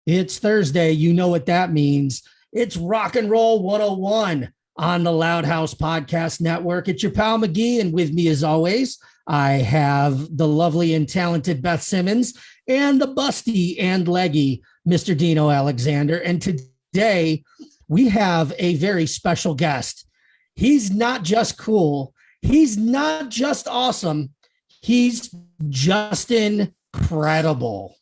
It's Thursday. You know what that means. It's Rock and Roll 101 on the Loudhouse Podcast Network. It's your pal McGee, and with me, as always, I have the lovely and talented Beth Simmons and the busty and leggy Mr. Dino Alexander. And today, we have a very special guest. He's not just cool, he's not just awesome, he's just incredible.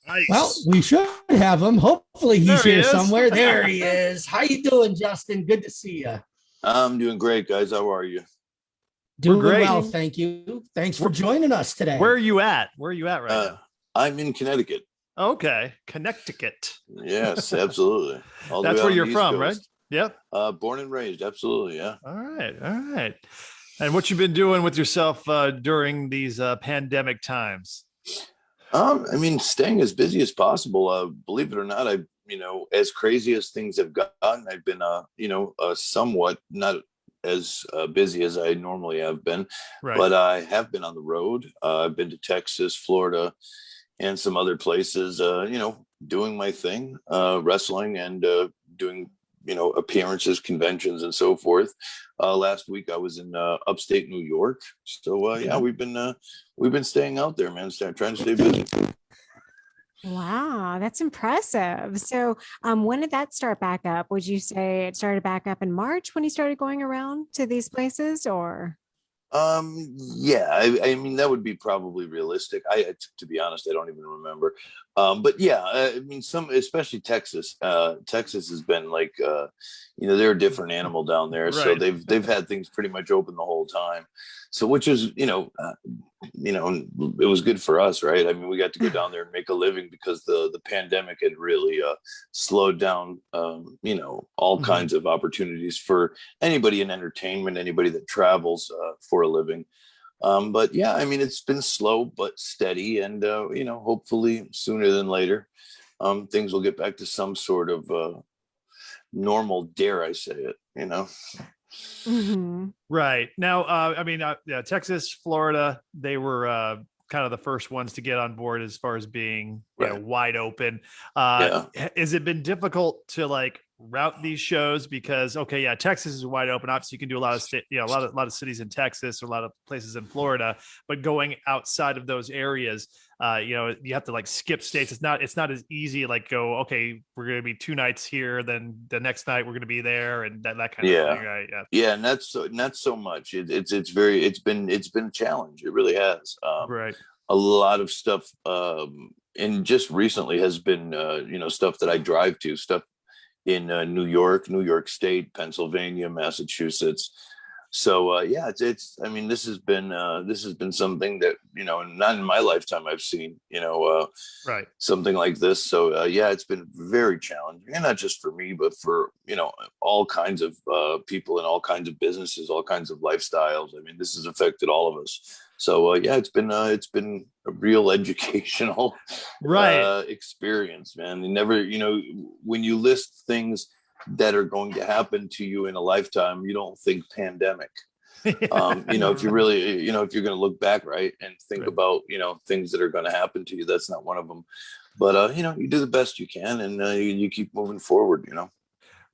Nice. Well, we should have him. Hopefully he's There he here is. somewhere. There he is. How you doing, Justin? Good to see you. I'm doing great, guys. How are you? Doing great. well, thank you. Thanks for joining us today. Where are you at? Where are you at right now? I'm in Connecticut. Okay, Connecticut. Yes, absolutely. All the That's way where out you're on the from, East right? Coast. Yep. Born and raised, absolutely, yeah. All right. And what you been doing with yourself during these pandemic times? I mean, staying as busy as possible. Believe it or not, as crazy as things have gotten, I've been, somewhat not as busy as I normally have been, Right. but I have been on the road. I've been to Texas, Florida, and some other places, doing my thing, wrestling and doing, appearances, conventions, and so forth. Last week I was in upstate New York. So yeah, we've been staying out there, man, trying to stay busy. Wow, that's impressive. So, when did that start back up? Would you say it started back up in March when you started going around to these places, or? Yeah, I mean, that would be probably realistic. To be honest, I don't even remember. But yeah, I mean, especially Texas. Texas has been like, they're a different animal down there. So Right. they've had things pretty much open the whole time. So which is, it was good for us, right? I mean, we got to go down there and make a living because the pandemic had really slowed down, all kinds of opportunities for anybody in entertainment, anybody that travels for a living. But yeah, I mean, it's been slow but steady, and hopefully sooner than later, things will get back to some sort of normal. Dare I say it? Mm-hmm. Right. Now, yeah, Texas, Florida, they were kind of the first ones to get on board as far as being wide open. Has it been difficult to like route these shows? Because Texas is wide open. Obviously, you can do a lot of a lot of cities in Texas, or a lot of places in Florida, but going outside of those areas, you have to like skip states. It's not as easy. Like go, okay, we're going to be 2 nights here, then the next night we're going to be there, and that kind of thing, right? Yeah, and that's not so much. It's been a challenge. It really has. Right. A lot of stuff, and just recently has been stuff that I drive to, stuff in New York State, Pennsylvania, Massachusetts. So it's I mean, this has been something that not in my lifetime I've seen Right. something like this. So it's been very challenging, and not just for me, but for all kinds of people in all kinds of businesses, all kinds of lifestyles. I mean, this has affected all of us. So it's been a real educational experience, man. You never, when you list things that are going to happen to you in a lifetime, you don't think pandemic. If you really, if you're going to look back, right, and think about, things that are going to happen to you, that's not one of them. But, you do the best you can, and you keep moving forward,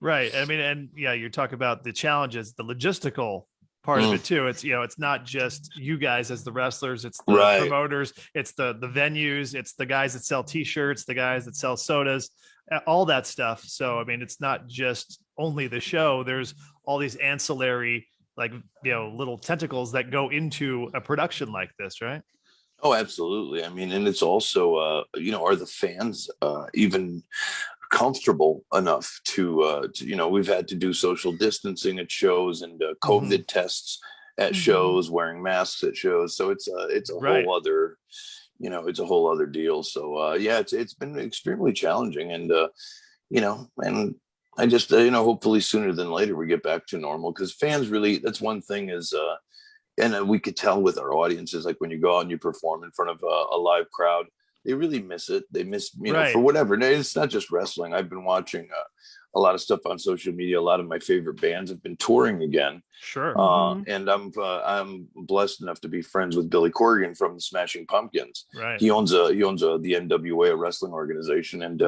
Right. I mean, and yeah, you're talking about the challenges, the logistical part of it too. It's, it's not just you guys as the wrestlers, it's the promoters, it's the venues, it's the guys that sell t-shirts, the guys that sell sodas, all that stuff. So, I mean, it's not just only the show. There's all these ancillary, like, little tentacles that go into a production like this, right? Oh, absolutely. I mean, and it's also, are the fans even comfortable enough to we've had to do social distancing at shows, and COVID tests at shows, wearing masks at shows. So it's a whole other, it's a whole other deal. So it's been extremely challenging, and and I just hopefully sooner than later we get back to normal, because fans really, that's one thing is and we could tell with our audiences, like when you go out and you perform in front of a live crowd, they really miss it. They miss, you know, Right. for whatever. And it's not just wrestling. I've been watching a lot of stuff on social media. A lot of my favorite bands have been touring again. Sure. And I'm blessed enough to be friends with Billy Corgan from the Smashing Pumpkins. Right. He owns the NWA, a wrestling organization, and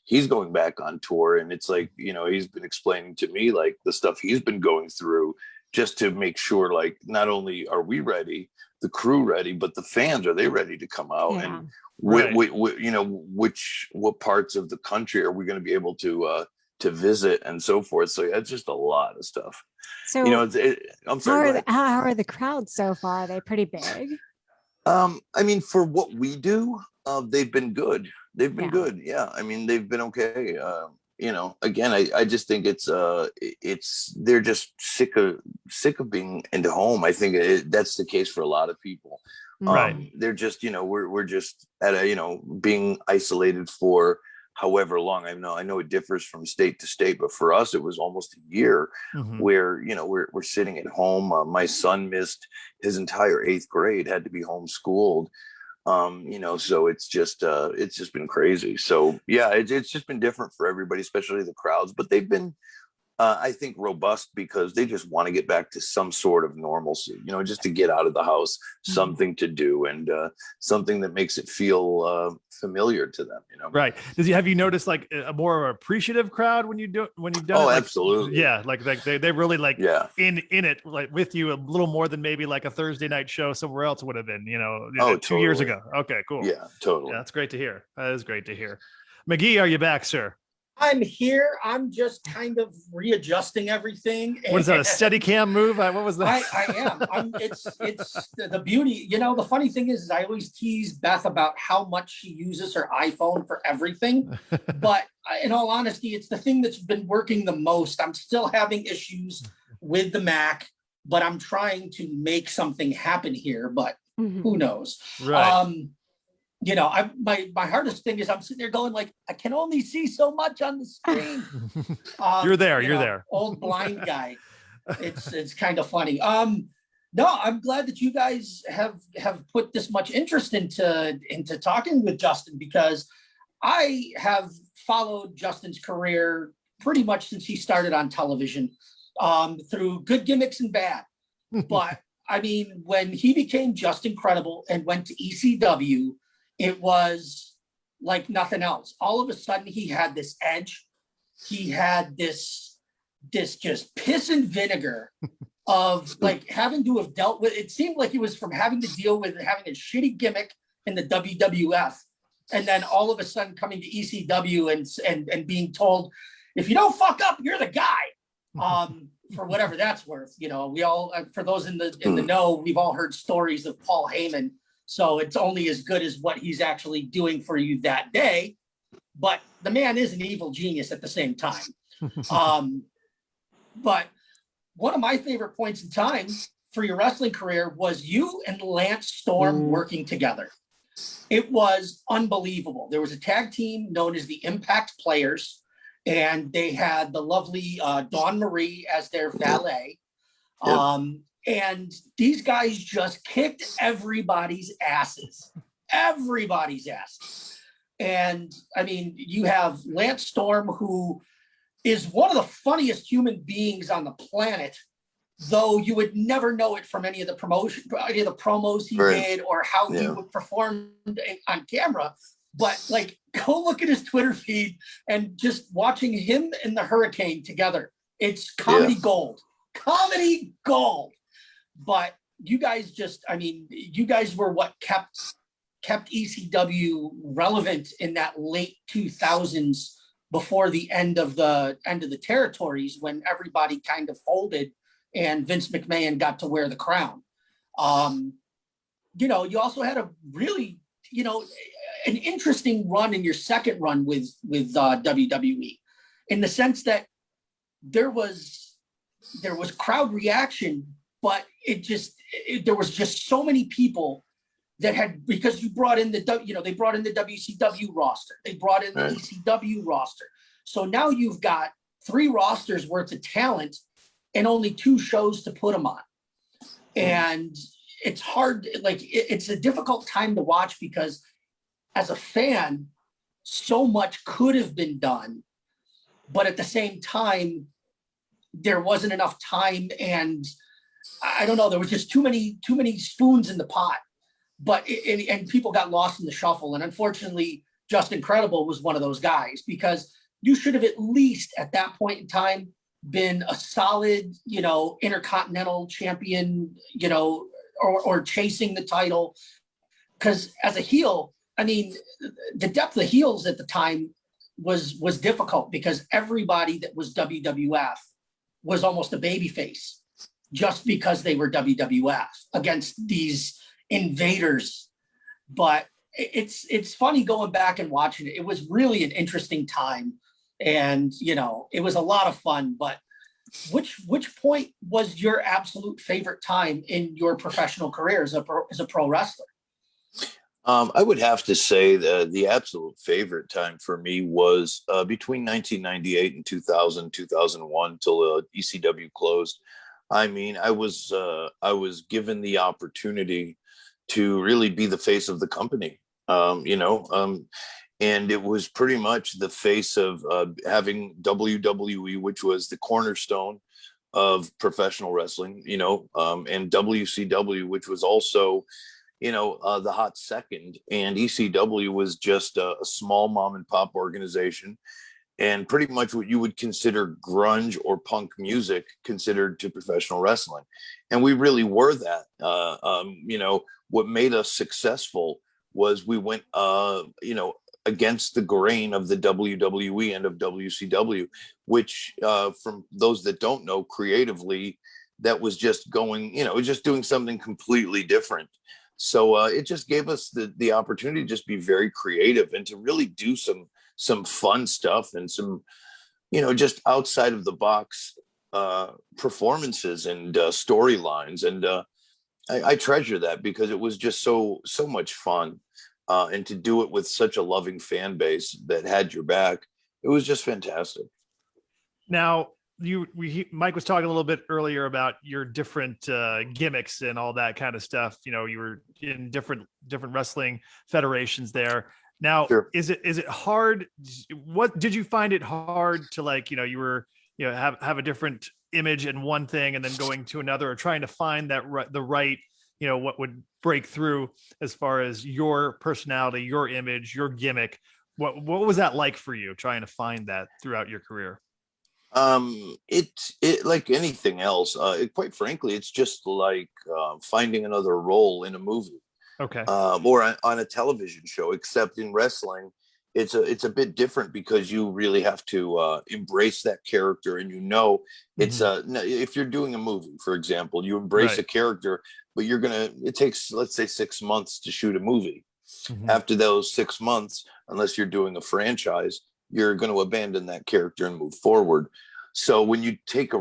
he's going back on tour. And it's like, you know, he's been explaining to me like the stuff he's been going through just to make sure, like, not only are we ready, the crew ready, but the fans, are they ready to come out? Yeah. And Right. you know, what parts of the country are we going to be able to visit and so forth? So it's just a lot of stuff. So, You know, I'm sorry. how are the crowds so far? Are they pretty big? I mean, for what we do, they've been good. They've been Yeah. good. Yeah. I mean, they've been okay. You know, again, I just think it's they're just sick of being into home. I think that's the case for a lot of people. Right. They're just, you know, we're just at a, you know, being isolated for however long. I know it differs from state to state, but for us, it was almost a year where, you know, we're sitting at home. My son missed his entire 8th grade, had to be homeschooled. You know, so it's just been crazy. So yeah, it's just been different for everybody, especially the crowds, but they've been, I think, robust because they just want to get back to some sort of normalcy, you know, just to get out of the house, something to do, and something that makes it feel familiar to them, you know. Right. Have you noticed like a more appreciative crowd when you've done it? Like, Absolutely. Yeah. Like they really like in it, like with you a little more than maybe like a Thursday night show somewhere else would have been, you know, 2 totally. years ago. Okay, cool. Yeah, totally. Yeah, that's great to hear. That is great to hear. McGee, are you back, sir? I'm here. I'm just kind of readjusting everything. What is that, a steady cam move? What was that? I am. It's the beauty. You know, the funny thing is I always tease Beth about how much she uses her iPhone for everything. But in all honesty, it's the thing that's been working the most. I'm still having issues with the Mac, but I'm trying to make something happen here. But who knows? Right. You know, my hardest thing is I'm sitting there going like, I can only see so much on the screen. You're there. Old blind guy. It's kind of funny. No, I'm glad that you guys have put this much interest into talking with Justin, because I have followed Justin's career pretty much since he started on television, through good gimmicks and bad. But I mean, when he became Just Incredible and went to ECW, it was like nothing else. All of a sudden, he had this edge. He had this just piss and vinegar of like having to have dealt with. It seemed like he was from having to deal with having a shitty gimmick in the WWF, and then all of a sudden coming to ECW and being told, if you don't fuck up, you're the guy. For whatever that's worth, you know, we all, for those in the know, we've all heard stories of Paul Heyman. So it's only as good as what he's actually doing for you that day. But the man is an evil genius at the same time. But one of my favorite points in time for your wrestling career was you and Lance Storm working together. It was unbelievable. There was a tag team known as the Impact Players, and they had the lovely Dawn Marie as their valet. And these guys just kicked everybody's asses. And I meany you have Lance Storm, who is one of the funniest human beings on the planet, though you would never know it from any of the promos he did or how he would perform on camera. But like, go look at his Twitter feed and just watching him and the Hurricane together. It's comedy gold. Comedy gold. But you guys you guys were what kept ECW relevant in that late 2000s, before the end of the territories, when everybody kind of folded and Vince McMahon got to wear the crown. You know, you also had a really, you know, an interesting run in your second run with WWE, in the sense that there was crowd reaction, but there was just so many people that had, because you brought in they brought in the WCW roster, they brought in the ECW roster. So now you've got 3 rosters worth of talent and only 2 shows to put them on. And it's hard, like it's a difficult time to watch, because as a fan, so much could have been done, but at the same time, there wasn't enough time, and I don't know, there was just too many spoons in the pot, but and people got lost in the shuffle. And unfortunately, Just Incredible was one of those guys, because you should have at least at that point in time been a solid, intercontinental champion, or chasing the title. Because as a heel, I mean, the depth of heels at the time was difficult, because everybody that was WWF was almost a babyface just because they were WWF against these invaders. But it's funny going back and watching it. It was really an interesting time, and it was a lot of fun. But which point was your absolute favorite time in your professional career as a pro wrestler? I would have to say that the absolute favorite time for me was between 1998 and 2000, 2001 till ECW closed. I mean, I was given the opportunity to really be the face of the company, and it was pretty much the face of having WWE, which was the cornerstone of professional wrestling, and WCW, which was also the hot second, and ECW was just a small mom and pop organization, and pretty much what you would consider grunge or punk music considered to professional wrestling. And we really were that. What made us successful was we went, against the grain of the WWE and of WCW, which from those that don't know, creatively, that was just going, just doing something completely different. So it just gave us the opportunity to just be very creative and to really do some fun stuff and some, just outside of the box performances and storylines. And I treasure that, because it was just so much fun. And to do it with such a loving fan base that had your back, it was just fantastic. Now, Mike was talking a little bit earlier about your different gimmicks and all that kind of stuff. You were in different wrestling federations there. Now, sure. Is it hard? What did you find it hard to, like, you were, have a different image in one thing and then going to another, or trying to find that the right, what would break through as far as your personality, your image, your gimmick? What was that like for you, trying to find that throughout your career? It like anything else, quite frankly, it's just like finding another role in a movie, okay, or on a television show. Except in wrestling, it's a bit different, because you really have to embrace that character, and it's if you're doing a movie, for example, you embrace a character, but it takes, let's say, 6 months to shoot a movie. After those 6 months, unless you're doing a franchise, you're going to abandon that character and move forward. So when you take a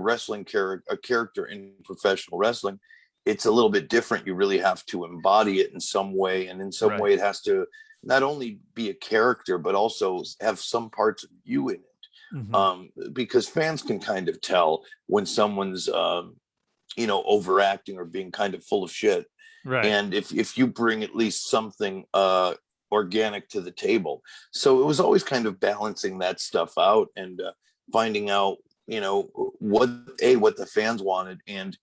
character in professional wrestling, it's a little bit different. You really have to embody it in some way. And in some way, it has to not only be a character, but also have some parts of you in it. Because fans can kind of tell when someone's, overacting or being kind of full of shit. Right. And if you bring at least something organic to the table. So it was always kind of balancing that stuff out, and finding out, what the fans wanted and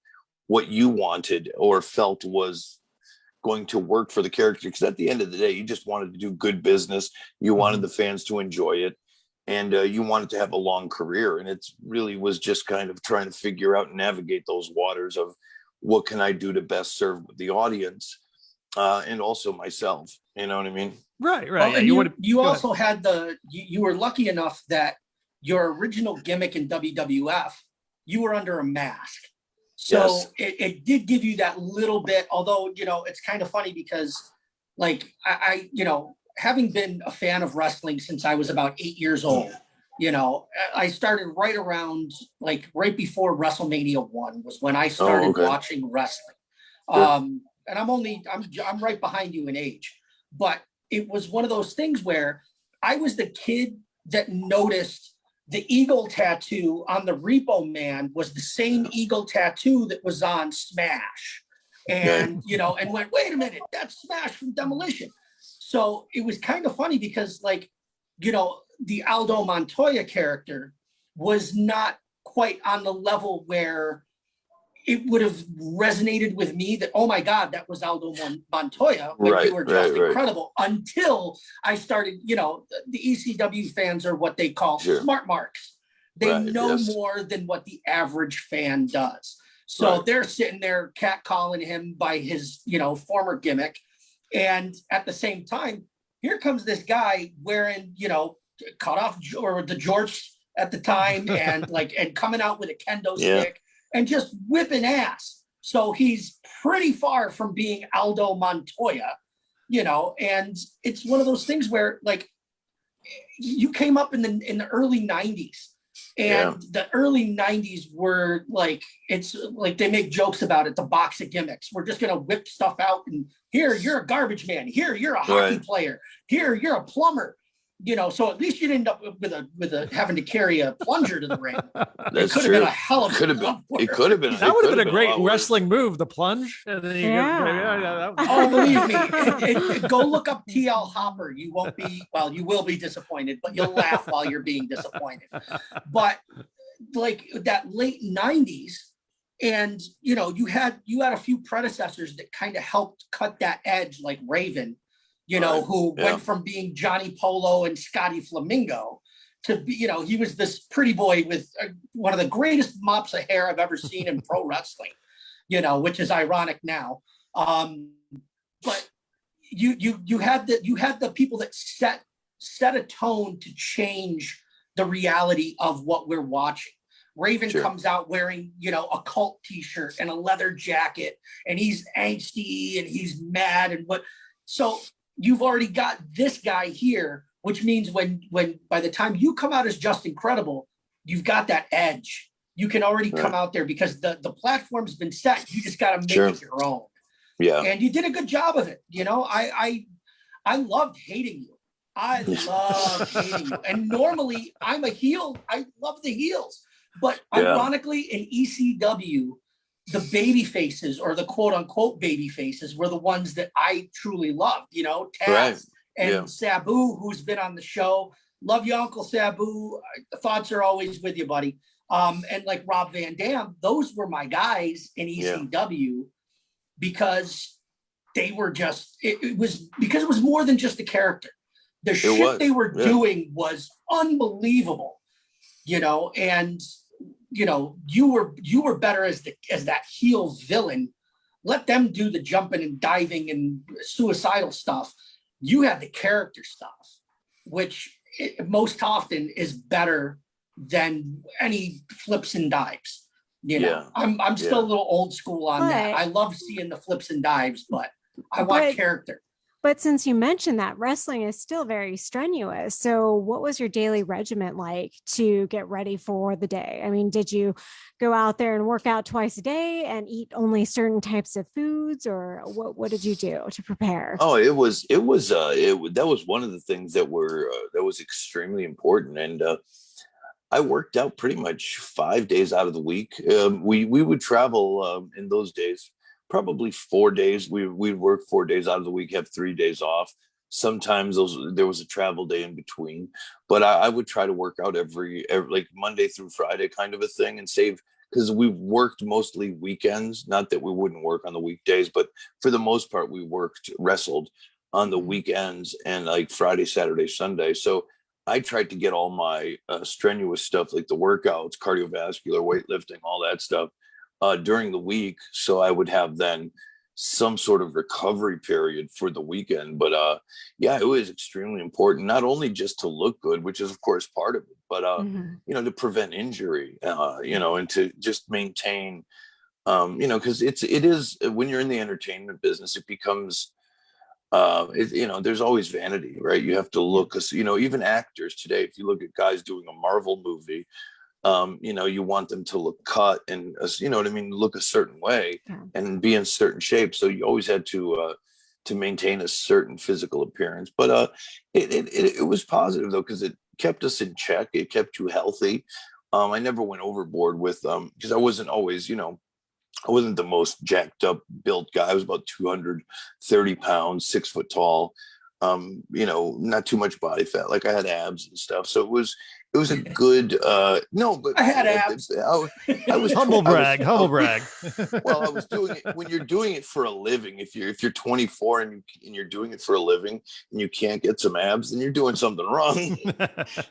what you wanted or felt was going to work for the character. Because at the end of the day, you just wanted to do good business. You wanted the fans to enjoy it, and you wanted to have a long career. And it really was just kind of trying to figure out and navigate those waters of what can I do to best serve the audience, and also myself. You know what I mean? Right. Well, yeah, you also had you were lucky enough that your original gimmick in WWF, you were under a mask. So yes, it did give you that little bit, although, it's kind of funny because, like, I having been a fan of wrestling since I was about 8 years old, I started right around, like, right before WrestleMania 1 was when I started watching wrestling. Sure. And I'm right behind you in age, but it was one of those things where I was the kid that noticed the eagle tattoo on the Repo Man was the same eagle tattoo that was on Smash, and and went, wait a minute, that's Smash from Demolition. So it was kind of funny because, like, you know, the Aldo Montoya character was not quite on the level where it would have resonated with me that, oh my God, that was Aldo Montoya when you were just incredible, until I started, you know, the ECW fans are what they call smart marks. They know more than what the average fan does. So they're sitting there catcalling him by his, you know, former gimmick. And at the same time, here comes this guy wearing, you know, cut off or the jorts at the time and coming out with a kendo stick and just whipping ass. So he's pretty far from being Aldo Montoya, you know, and it's one of those things where, like, you came up in the early 90s. And the early 90s were like, it's like they make jokes about it, the box of gimmicks. We're just going to whip stuff out, and here, you're a garbage man. Here, you're a hockey player. Here, you're a plumber. You know, so at least you didn't end up with a having to carry a plunger to the ring. It could have been a hell of a could have been. It could have been. That would have been a great wrestling move, the plunge. And then oh, believe me, go look up TL Hopper. You won't be, well, you will be disappointed, but you'll laugh while you're being disappointed. But like that late 90s, and you know, you had a few predecessors that kind of helped cut that edge, like Raven. You know, who went from being Johnny Polo and Scotty Flamingo to be, you know, he was this pretty boy with one of the greatest mops of hair I've ever seen in pro wrestling, you know, which is ironic now. But you had the people that set a tone to change the reality of what we're watching. Raven comes out wearing, you know, a Cult t-shirt and a leather jacket, and he's angsty and he's mad and so you've already got this guy here, which means when by the time you come out as Just Incredible, you've got that edge. You can already come out there because the platform's been set. You just got to make it your own. Yeah. And you did a good job of it. You know, I loved hating you. I love hating you. And normally I'm a heel. I love the heels. But ironically, in ECW, the baby faces, or the quote unquote baby faces, were the ones that I truly loved, you know, Taz and Sabu, who's been on the show. Love you, Uncle Sabu. Thoughts are always with you, buddy. And like Rob Van Dam, those were my guys in ECW because they were just, it was more than just a character. The shit they were doing was unbelievable, you know, and you know, you were better as that heel villain. Let them do the jumping and diving and suicidal stuff. You had the character stuff, which most often is better than any flips and dives. You know, I'm still a little old school on that. I love seeing the flips and dives, but I want character. But since you mentioned that, wrestling is still very strenuous. So what was your daily regimen like to get ready for the day? I mean, did you go out there and work out twice a day and eat only certain types of foods, or what did you do to prepare? Oh, that was one of the things that was extremely important. And I worked out pretty much 5 days out of the week. We would travel in those days. Probably 4 days. We'd work 4 days out of the week, have 3 days off. Sometimes there was a travel day in between, but I would try to work out every like Monday through Friday kind of a thing, and save, because we worked mostly weekends. Not that we wouldn't work on the weekdays, but for the most part, we wrestled on the weekends and like Friday, Saturday, Sunday. So I tried to get all my strenuous stuff, like the workouts, cardiovascular, weightlifting, all that stuff, during the week, so I would have then some sort of recovery period for the weekend. But it was extremely important, not only just to look good, which is of course part of it, but you know, to prevent injury, you know, and to just maintain, you know, because it is when you're in the entertainment business, it becomes you know, there's always vanity, right? You have to look, you know, even actors today, if you look at guys doing a Marvel movie, you know, you want them to look cut and, you know what I mean, look a certain way and be in certain shape. So you always had to maintain a certain physical appearance. But it was positive though, because it kept us in check. It kept you healthy. I never went overboard with because I wasn't always, you know, I wasn't the most jacked up built guy. I was about 230 pounds, 6 foot tall. not too much body fat. Like I had abs and stuff. So it was a good, no, but I had abs. I was humble brag. Well, I was doing it when you're doing it for a living. If you're 24 and you're doing it for a living and you can't get some abs, then you're doing something wrong.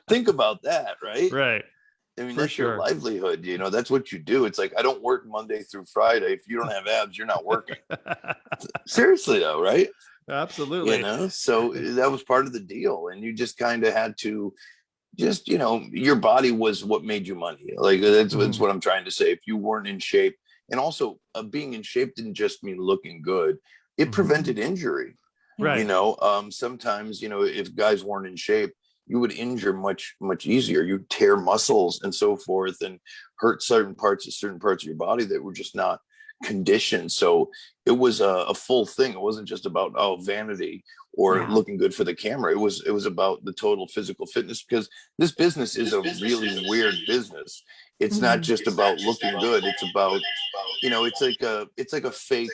Think about that, right? Right. I mean, For that's sure. your livelihood. That's what you do. It's like, I don't work Monday through Friday. If you don't have abs, you're not working. Seriously though, right? Absolutely. So that was part of the deal. And you just kind of had to just, your body was what made you money. Like that's what I'm trying to say. If you weren't in shape, and also being in shape didn't just mean looking good. It prevented injury. Right. Sometimes, if guys weren't in shape, you would injure much, much easier. You'd tear muscles and so forth and hurt certain parts of your body that were just not conditioned. So it was a full thing. It wasn't just about vanity or looking good for the camera. It was about the total physical fitness, because this business is a really weird business. It's not just about looking good. It's about, it's like a fake,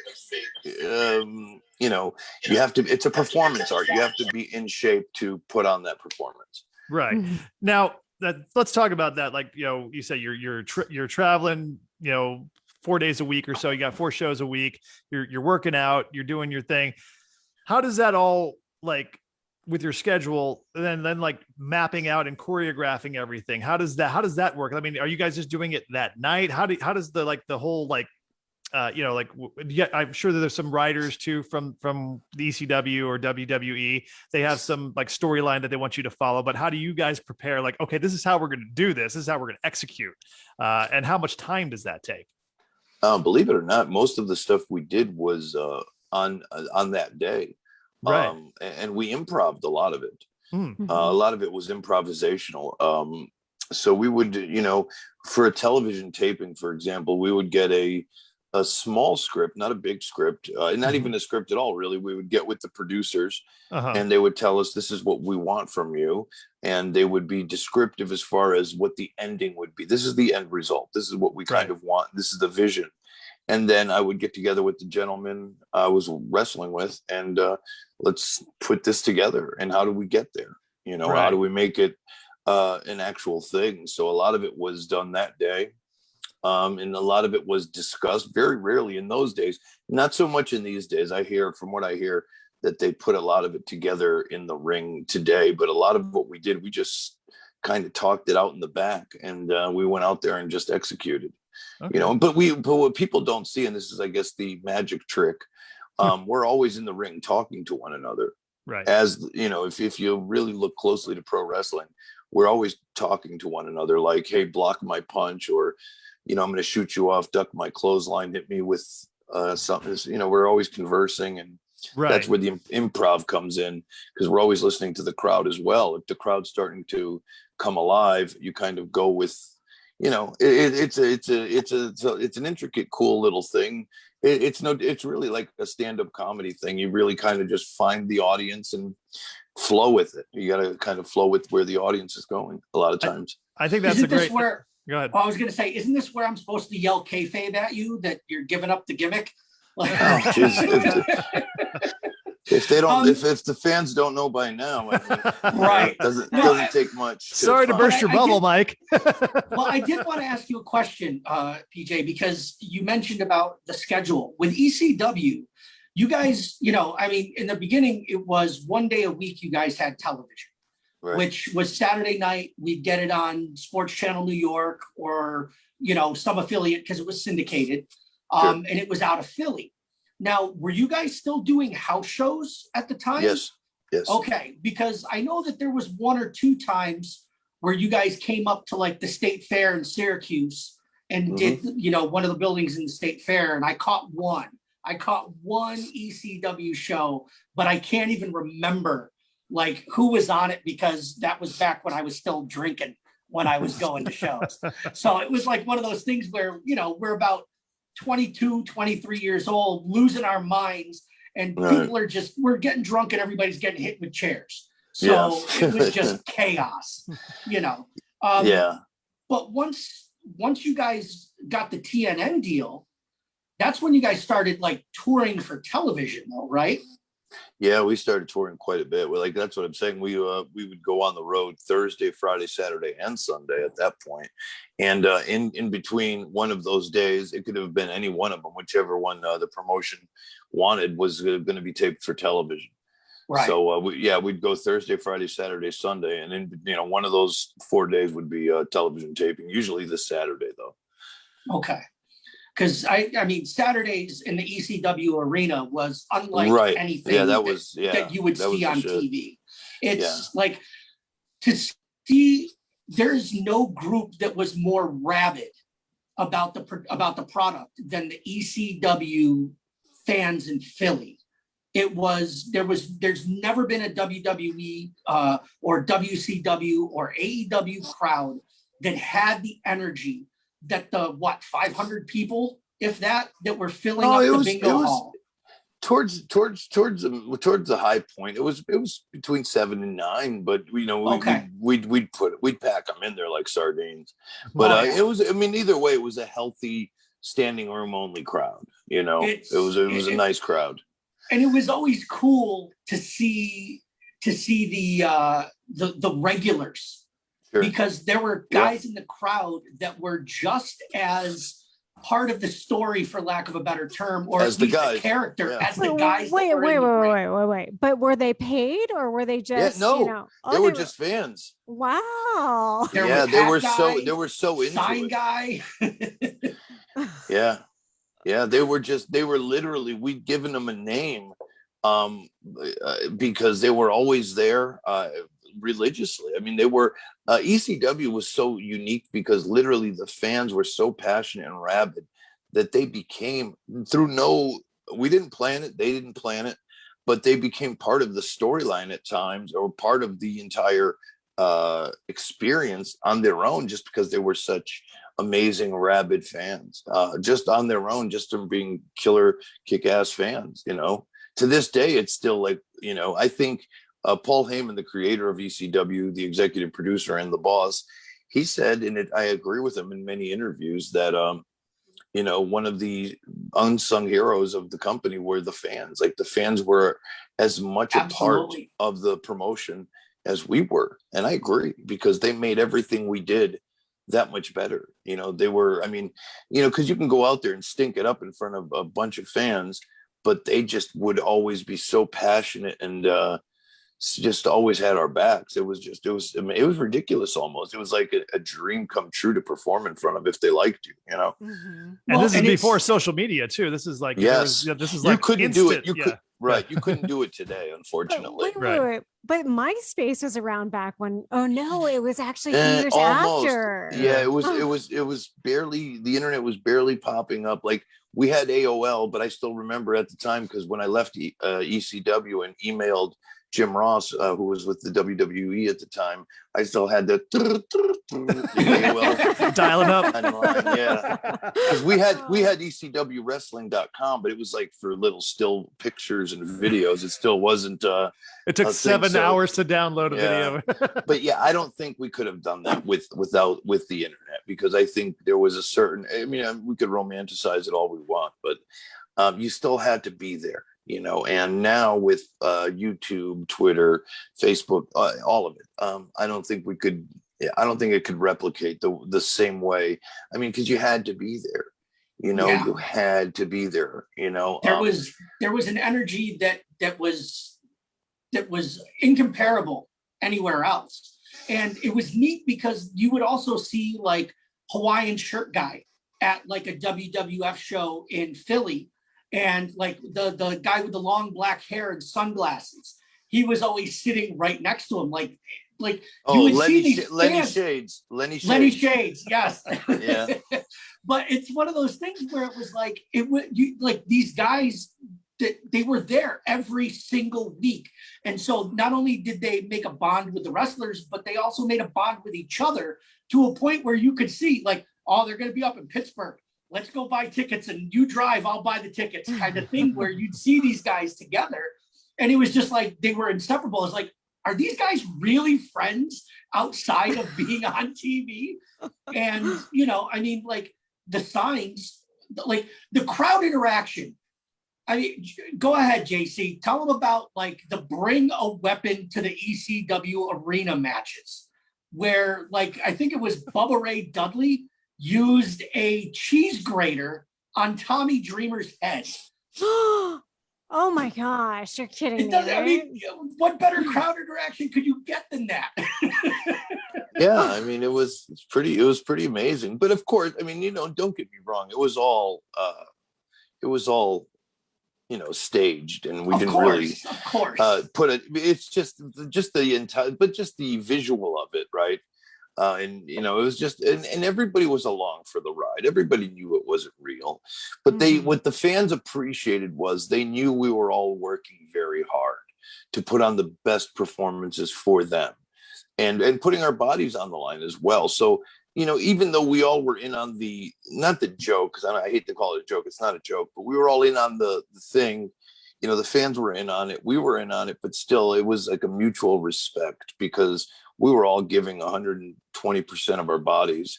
it's a performance art. You have to be in shape to put on that performance. Right. Now let's talk about that. Like, you say you're traveling, 4 days a week or so. You got 4 shows a week. You're working out, you're doing your thing. How does that all, like, with your schedule, and then like mapping out and choreographing everything? How does that work? I mean, are you guys just doing it that night? How does the whole, like, I'm sure that there's some writers too from the ECW or WWE. They have some like storyline that they want you to follow, but how do you guys prepare? Like, okay, this is how we're going to do this. This is how we're going to execute. And how much time does that take? Believe it or not, most of the stuff we did was on that day. Right. And we improv'd a lot of it. A lot of it was improvisational. So we would, for a television taping, for example, we would get a small script, not a big script, not even a script at all, really. We would get with the producers and they would tell us, this is what we want from you. And they would be descriptive as far as what the ending would be. This is the end result. This is what we kind of want. This is the vision. And then I would get together with the gentleman I was wrestling with, and let's put this together. And how do we get there? How do we make it an actual thing? So a lot of it was done that day. And a lot of it was discussed very rarely in those days. Not so much in these days. From what I hear, that they put a lot of it together in the ring today. But a lot of what we did, we just kind of talked it out in the back, and we went out there and just executed. Okay. But what people don't see, and this is, I guess, the magic trick, we're always in the ring talking to one another. Right. As if you really look closely to pro wrestling, we're always talking to one another, like, hey, block my punch, or I'm going to shoot you off, duck my clothesline, hit me with something. We're always conversing, and that's where the improv comes in, because we're always listening to the crowd as well. If the crowd's starting to come alive, you kind of go with, it's an intricate, cool little thing. It's really like a stand-up comedy thing. You really kind of just find the audience and flow with it. You got to kind of flow with where the audience is going a lot of times. I think that's Go ahead. I was going to say, isn't this where I'm supposed to yell kayfabe at you that you're giving up the gimmick? Like, if they don't, if the fans don't know by now, right? Doesn't take much. Sorry to burst your bubble, Mike. Well, I did want to ask you a question, PJ, because you mentioned about the schedule with ECW. You guys, in the beginning, it was 1 day a week. You guys had television. Right. Which was Saturday night. We'd get it on Sports Channel New York or, some affiliate, because it was syndicated. And it was out of Philly. Now, were you guys still doing house shows at the time? Yes. Okay, because I know that there was 1 or 2 times where you guys came up to like the State Fair in Syracuse and did, one of the buildings in the State Fair. And I caught one ECW show, but I can't even remember like who was on it, because that was back when I was still drinking when I was going to shows. So it was like one of those things where, we're about 22, 23 years old, losing our minds, and people are we're getting drunk and everybody's getting hit with chairs. So it was just chaos, But once you guys got the TNN deal, that's when you guys started like touring for television though, right? Yeah, we started touring quite a bit. We're like, that's what I'm saying. We would go on the road Thursday, Friday, Saturday, and Sunday at that point. And in between one of those days, it could have been any one of them, whichever one the promotion wanted was going to be taped for television. Right. So we'd go Thursday, Friday, Saturday, Sunday, and then one of those 4 days would be television taping. Usually the Saturday though. Okay. Because I mean, Saturdays in the ECW arena was unlike anything that you would see on TV. It's like to see. There's no group that was more rabid about the product than the ECW fans in Philly. There's never been a WWE or WCW or AEW crowd that had the energy that the 500 people, if that were filling up the bingo hall. Towards the high point, it was between 7 and 9, but we'd pack them in there like sardines. But it was, I mean, either way, it was a healthy standing room only crowd. It was a nice crowd, and it was always cool to see the regulars. Sure. Because there were guys in the crowd that were just as part of the story, for lack of a better term, or as at least the character, as the guys. Wait. But were they paid or were they just? They were just fans. Wow. They were so into sign it. Guy. Yeah. They were literally, we'd given them a name because they were always there. Religiously. I mean, they were ECW was so unique because literally the fans were so passionate and rabid that they became we didn't plan it, they didn't plan it, but they became part of the storyline at times, or part of the entire experience on their own, just because they were such amazing rabid fans, just on their own, just from being killer kick-ass fans. To this day, it's still like, I think Paul Heyman, the creator of ECW, the executive producer and the boss, he said, and I agree with him in many interviews, that one of the unsung heroes of the company were the fans. Like, the fans were as much a part of the promotion as we were. And I agree, because they made everything we did that much better. They were, I mean, because you can go out there and stink it up in front of a bunch of fans, but they just would always be so passionate and just always had our backs. It was ridiculous almost. It was like a dream come true to perform in front of if they liked you, Mm-hmm. And this is before social media too. This is like, this is like, you couldn't instant. do it. You couldn't do it today, unfortunately. Wait. But MySpace was around back when. Oh no, it was actually years after. Yeah, it was barely, the internet was barely popping up. Like, we had AOL, but I still remember at the time, because when I left ECW and emailed Jim Ross, who was with the WWE at the time, I still had the AOL dialing up. Yeah, because we had ECWWrestling.com, but it was like for little still pictures and videos. It still wasn't. It took 7 hours to download a video. But yeah, I don't think we could have done that with the internet, because I think there was a certain. I mean, we could romanticize it all we want, but you still had to be there. And now with YouTube, Twitter, Facebook, all of it, I don't think we could. I don't think it could replicate the same way. I mean, because you had to be there. You had to be there. There was an energy that was incomparable anywhere else, and it was neat because you would also see like Hawaiian shirt guy at like a WWF show in Philly. And like the guy with the long black hair and sunglasses, he was always sitting right next to him. Like you would see these Lenny Shades. Lenny Shades, yes. Yeah. But it's one of those things where it was like like these guys that they were there every single week. And so not only did they make a bond with the wrestlers, but they also made a bond with each other, to a point where you could see like, oh, they're going to be up in Pittsburgh. Let's go buy tickets, and you drive, I'll buy the tickets, kind of thing, where you'd see these guys together. And it was just like, they were inseparable. It's like, are these guys really friends outside of being on TV? And, I mean, like the signs, like the crowd interaction. I mean, go ahead, JC. Tell them about like the bring a weapon to the ECW arena matches, where like I think it was Bubba Ray Dudley used a cheese grater on Tommy Dreamer's head. Oh my gosh, you're kidding me. I mean, what better crowd interaction could you get than that? Yeah, I mean, it was pretty amazing. But of course, I mean, don't get me wrong, it was all staged, and we didn't really put it. It's just the entire, but just the visual of it, right? And it was just, and everybody was along for the ride. Everybody knew it wasn't real, but what the fans appreciated was they knew we were all working very hard to put on the best performances for them, and putting our bodies on the line as well. So, even though we all were in on not the joke, because I hate to call it a joke, it's not a joke, but we were all in on the thing. The fans were in on it, we were in on it, but still it was like a mutual respect, because we were all giving 120% of our bodies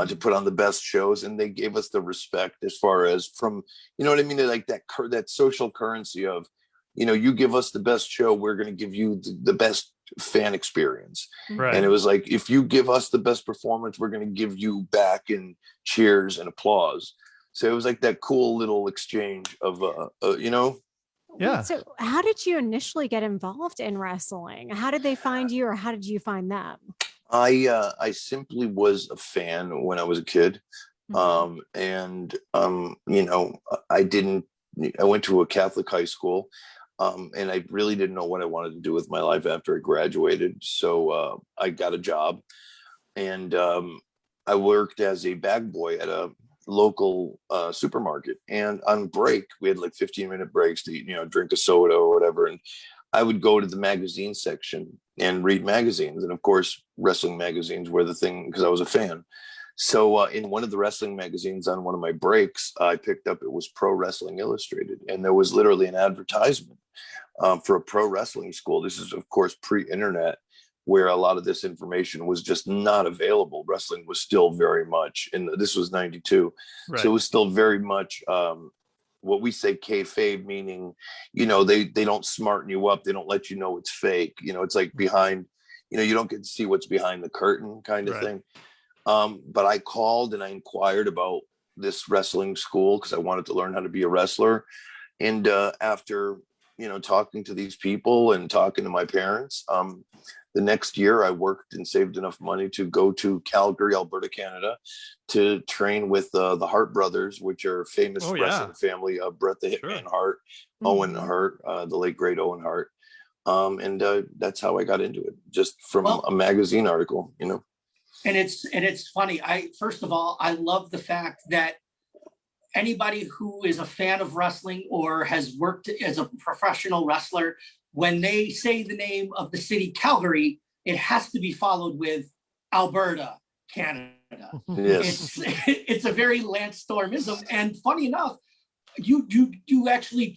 to put on the best shows. And they gave us the respect as far as from, what I mean? Like that social currency of, you give us the best show, we're going to give you the best fan experience. Right. And it was like, if you give us the best performance, we're going to give you back in cheers and applause. So it was like that cool little exchange of, Yeah. So how did you initially get involved in wrestling? How did they find you, or how did you find them? I simply was a fan when I was a kid. I went to a Catholic high school, and I really didn't know what I wanted to do with my life after I graduated. So I got a job, and I worked as a bag boy at a local supermarket. And on break, we had like 15-minute breaks to drink a soda or whatever. And I would go to the magazine section and read magazines. And of course, wrestling magazines were the thing, because I was a fan. So in one of the wrestling magazines on one of my breaks, I picked up, it was Pro Wrestling Illustrated. And there was literally an advertisement for a pro wrestling school. This is, of course, pre-internet, where a lot of this information was just not available. Wrestling was still very much, this was 92. Right. So it was still very much what we say kayfabe, meaning, they don't smarten you up. They don't let you know it's fake. It's like behind, you don't get to see what's behind the curtain kind of thing. But I called and I inquired about this wrestling school because I wanted to learn how to be a wrestler. And after, talking to these people and talking to my parents, the next year I worked and saved enough money to go to Calgary, Alberta, Canada, to train with the Hart brothers, which are famous wrestling family of Bret the Hitman Hart, Owen Hart, the late great Owen Hart. And that's how I got into it, just from a magazine article, And it's funny. First of all, I love the fact that anybody who is a fan of wrestling or has worked as a professional wrestler, when they say the name of the city Calgary, it has to be followed with Alberta, Canada. Yes. It's a very Lance Stormism. And funny enough, you actually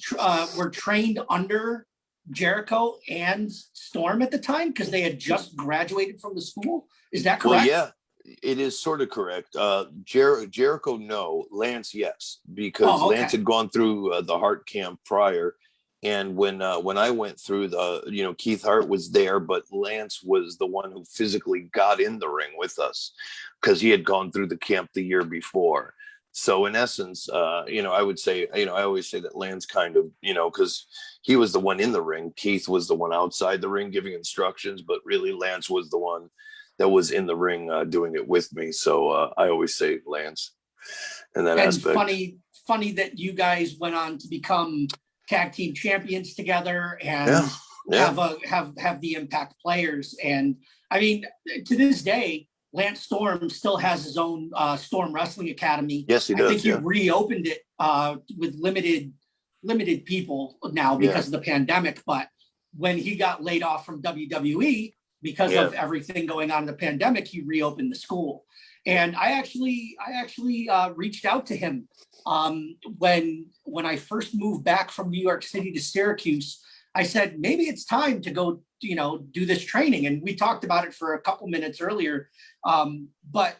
were trained under Jericho and Storm at the time, because they had just graduated from the school. Is that correct? Well, yeah, it is sort of correct. Jericho, no. Lance, yes, because Lance had gone through the Hart camp prior. And when I went through Keith Hart was there, but Lance was the one who physically got in the ring with us, because he had gone through the camp the year before. So in essence, I would say, I always say that Lance kind of, because he was the one in the ring. Keith was the one outside the ring giving instructions, but really Lance was the one that was in the ring doing it with me. So I always say Lance in that aspect. Funny that you guys went on to become tag team champions together and have the Impact players. And I mean, to this day, Lance Storm still has his own Storm Wrestling Academy. Yes, he does. I think he reopened it with limited people now because of the pandemic. But when he got laid off from WWE because of everything going on in the pandemic, he reopened the school. And I actually reached out to him when I first moved back from New York City to Syracuse. I said, maybe it's time to go, do this training. And we talked about it for a couple minutes earlier. But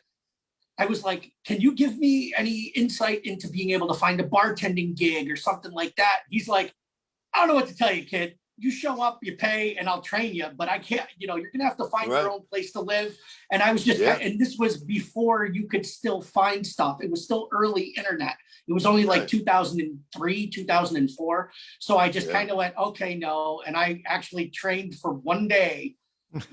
I was like, can you give me any insight into being able to find a bartending gig or something like that? He's like, I don't know what to tell you, kid. You show up, you pay, and I'll train you. But I can't, you're going to have to find your own place to live. And I was just, and this was before you could still find stuff. It was still early internet. It was only like 2003, 2004. So I just kind of went, okay, no. And I actually trained for one day with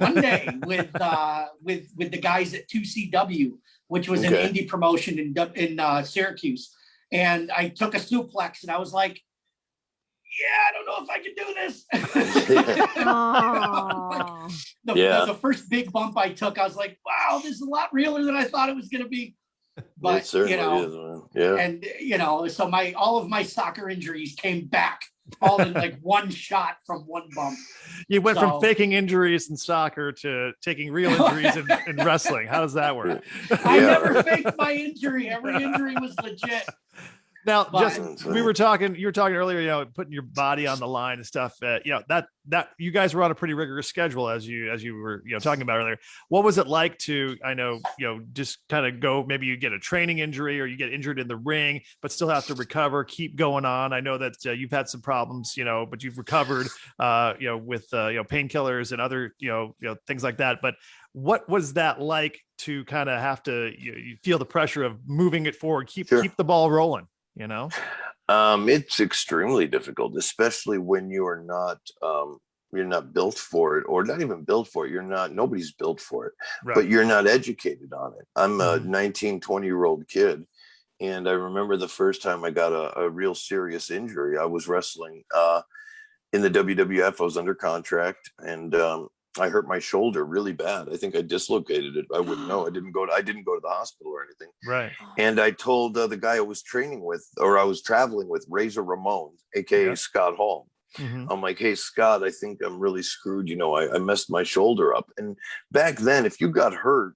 the guys at 2CW, which was an indie promotion in Syracuse. And I took a suplex and I was like, yeah, I don't know if I can do this. The first big bump I took, I was like, wow, this is a lot realer than I thought it was going to be. But, it certainly is, man. Yeah. And, so all of my soccer injuries came back all in like one shot from one bump. You went from faking injuries in soccer to taking real injuries in wrestling. How does that work? I never faked my injury. Every injury was legit. Now, Justin, you were talking earlier, putting your body on the line and stuff. That you guys were on a pretty rigorous schedule as you were, talking about earlier. What was it like to, just kind of go, maybe you get a training injury or you get injured in the ring, but still have to recover, keep going on. I know that you've had some problems, but you've recovered, with, painkillers and other, things like that. But what was that like to kind of have to, you feel the pressure of moving it forward, keep the ball rolling? It's extremely difficult, especially when you're not built for it, or not even built for it. Nobody's built for it, but you're not educated on it. I'm a 19, 20-year-old kid. And I remember the first time I got a real serious injury. I was wrestling in the WWF. I was under contract, and I hurt my shoulder really bad. I think I dislocated it. I wouldn't know. I didn't go to the hospital or anything. Right. And I told the guy I was training with, or I was traveling with, Razor Ramon, aka Scott Hall. Mm-hmm. I'm like, hey, Scott, I think I'm really screwed. I messed my shoulder up. And back then, if you got hurt,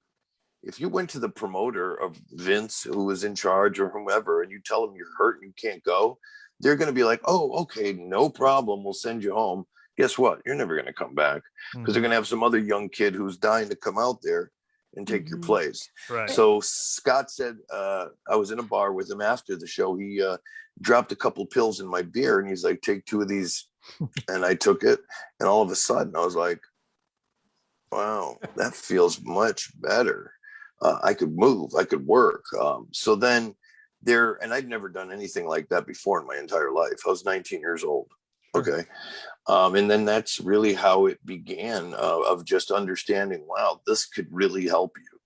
if you went to the promoter of Vince, who was in charge, or whomever, and you tell them you're hurt and you can't go, they're going to be like, oh, okay, no problem. We'll send you home. Guess what? You're never going to come back, because they're going to have some other young kid who's dying to come out there and take your place. Right. So Scott said, I was in a bar with him after the show. He dropped a couple pills in my beer, and he's like, take 2 of these. And I took it. And all of a sudden I was like, wow, that feels much better. I could move, I could work. So then and I'd never done anything like that before in my entire life. I was 19 years old. Okay. And then that's really how it began, of just understanding, wow, this could really help you.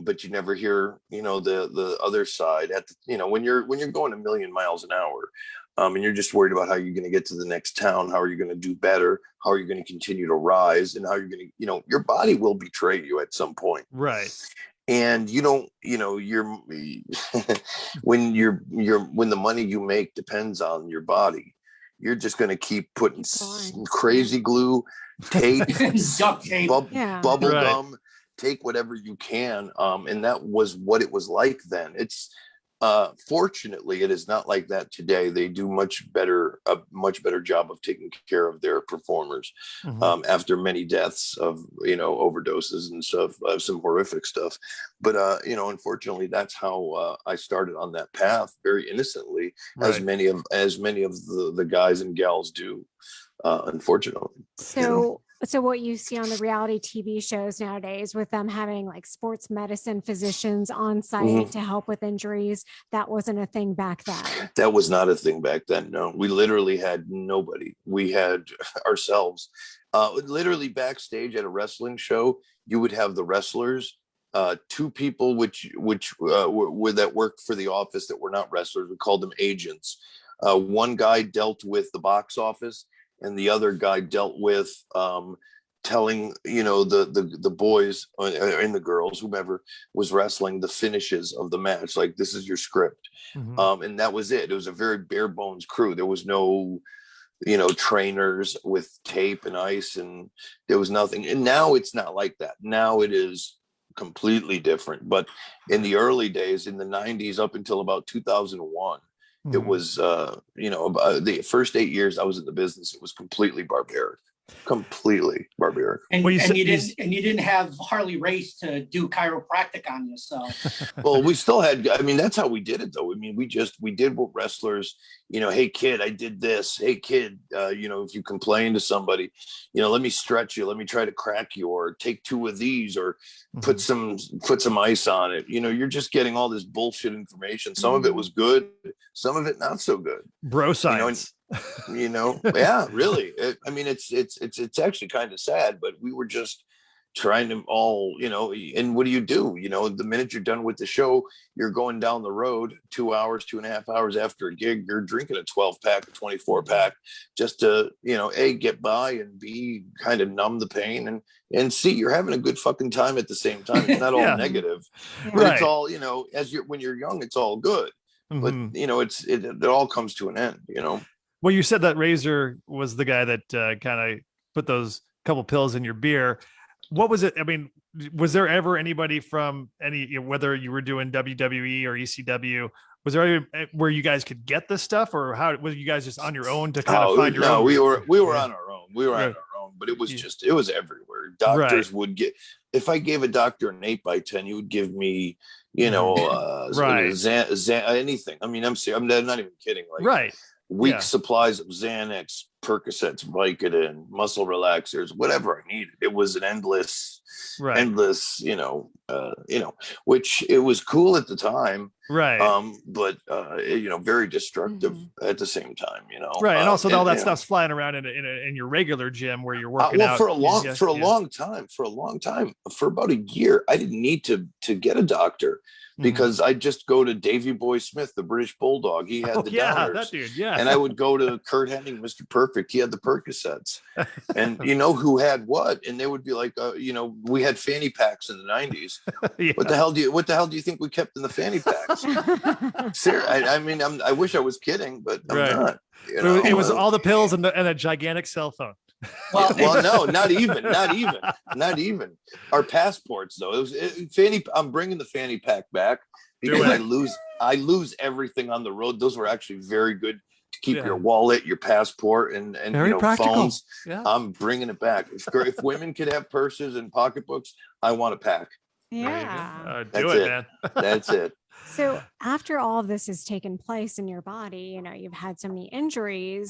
But you never hear, the other side when you're going a million miles an hour, and you're just worried about how you're going to get to the next town. How are you going to do better? How are you going to continue to rise? And how you're going to, your body will betray you at some point. Right. And you're when the money you make depends on your body, you're just going to keep putting crazy glue, tape, duct tape, bubble gum, take whatever you can. And that was what it was like then. It's fortunately, it is not like that today. They do a much better job of taking care of their performers after many deaths of overdoses and stuff, some horrific stuff. But unfortunately, that's how I started on that path, very innocently, as many of the guys and gals do, unfortunately. So what you see on the reality TV shows nowadays, with them having like sports medicine physicians on site to help with injuries, that wasn't a thing back then. That was not a thing back then. No, we literally had nobody. We had ourselves. Literally backstage at a wrestling show, you would have the wrestlers, 2 people which were that worked for the office that were not wrestlers. We called them agents. One guy dealt with the box office, and the other guy dealt with telling the boys and the girls, whomever was wrestling, the finishes of the match. Like, this is your script. And that was it. It was a very bare bones crew. There was no trainers with tape and ice, and there was nothing. And now it's not like that. Now it is completely different. But in the early days, in the 90s up until about 2001, it was, the first 8 years I was in the business, it was completely barbaric. completely barbaric. And, Well, you didn't have Harley Race to do chiropractic on you. So, well, we still had, I mean, that's how we did it though. I mean, we did what wrestlers, hey kid, I did this. Hey kid, if you complain to somebody, let me stretch you, let me try to crack you, or take 2 of these, or put some ice on it. You're just getting all this bullshit information. Some of it was good, some of it not so good. Bro science. Yeah, really. It's actually kind of sad, but we were just trying to all, and what do? The minute you're done with the show, you're going down the road 2 hours, 2.5 hours after a gig, you're drinking a 12-pack, a 24-pack, just to, A, get by, and B, kind of numb the pain, and C, you're having a good fucking time at the same time. It's not all negative, but it's all, when you're young, it's all good. But, it all comes to an end, Well, you said that Razor was the guy that kind of put those couple pills in your beer. What was it? I mean, was there ever anybody from whether you were doing WWE or ECW, was there any, where you guys could get this stuff, or how were you guys just on your own to kind of find your own? We were on our own. We were on our own, but it was it was everywhere. Doctors would get, if I gave a doctor an 8x10, he would give me, anything. I mean, I'm not even kidding. Like, weak supplies of Xanax, Percocets, Vicodin, muscle relaxers, whatever I needed. It was an endless, which it was cool at the time, but very destructive at the same time, and also all that stuff's flying around in your regular gym where you're working out for a long time, for about a year, I didn't need to get a doctor. Because I just go to Davy Boy Smith, the British Bulldog. He had the downers. That dude, and I would go to Kurt Hennig, Mr. Perfect. He had the Percocets. And who had what? And they would be like, we had fanny packs in the 90s. What the hell do you think we kept in the fanny packs? Seriously, I wish I was kidding, but I'm not. It was all the pills and a gigantic cell phone. Well, no, not even our passports though. It was I'm bringing the fanny pack back because I lose everything on the road. Those were actually very good to keep your wallet, your passport, and phones. I'm bringing it back. If women could have purses and pocketbooks, I want a pack. Yeah, man. That's it. So after all of this has taken place in your body, you've had so many injuries.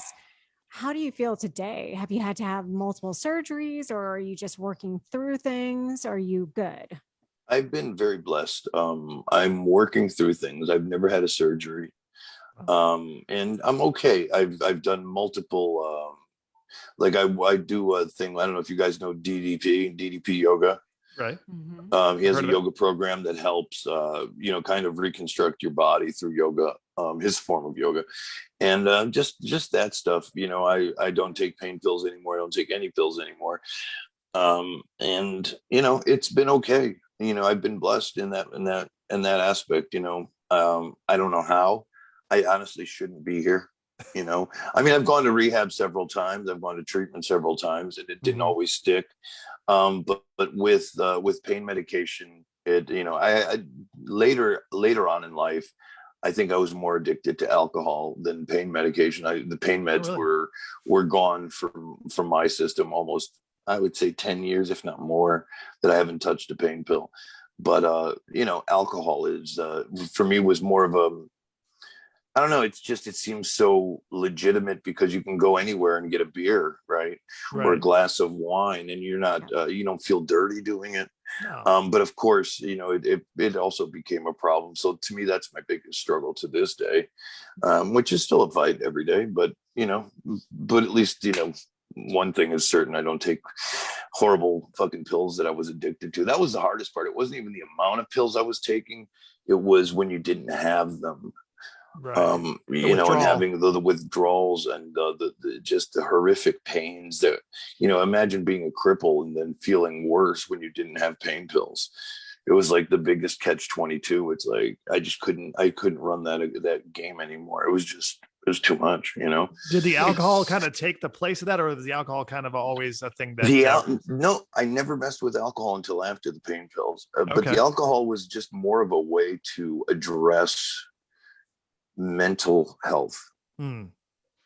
How do you feel today? Have you had to have multiple surgeries, or are you just working through things? Are you good? I've been very blessed. I'm working through things. I've never had a surgery. And I'm okay. I've done multiple, I do a thing. I don't know if you guys know DDP yoga. Right. He has a yoga program that helps, kind of reconstruct your body through yoga, his form of yoga. And just that stuff, I don't take pain pills anymore. I don't take any pills anymore. It's been okay. I've been blessed in that aspect. I don't know how. I honestly shouldn't be here. I've gone to rehab several times. I've gone to treatment several times, and it didn't always stick. But with pain medication, I later on in life, I think I was more addicted to alcohol than pain medication. The pain meds were gone from my system almost, I would say 10 years, if not more, that I haven't touched a pain pill. But alcohol is for me was more of a, I don't know. It seems so legitimate because you can go anywhere and get a beer, right? Or a glass of wine, and you're not, you don't feel dirty doing it. No. But of course, it also became a problem. So to me, that's my biggest struggle to this day, which is still a fight every day. But at least one thing is certain: I don't take horrible fucking pills that I was addicted to. That was the hardest part. It wasn't even the amount of pills I was taking; it was when you didn't have them. Right. And having the withdrawals and just the horrific pains that, imagine being a cripple and then feeling worse when you didn't have pain pills. It was like the biggest catch-22. It's like, I couldn't run that game anymore. It was too much, Did the alcohol kind of take the place of that, or was the alcohol kind of always a thing that no, I never messed with alcohol until after the pain pills. But the alcohol was just more of a way to address mental health.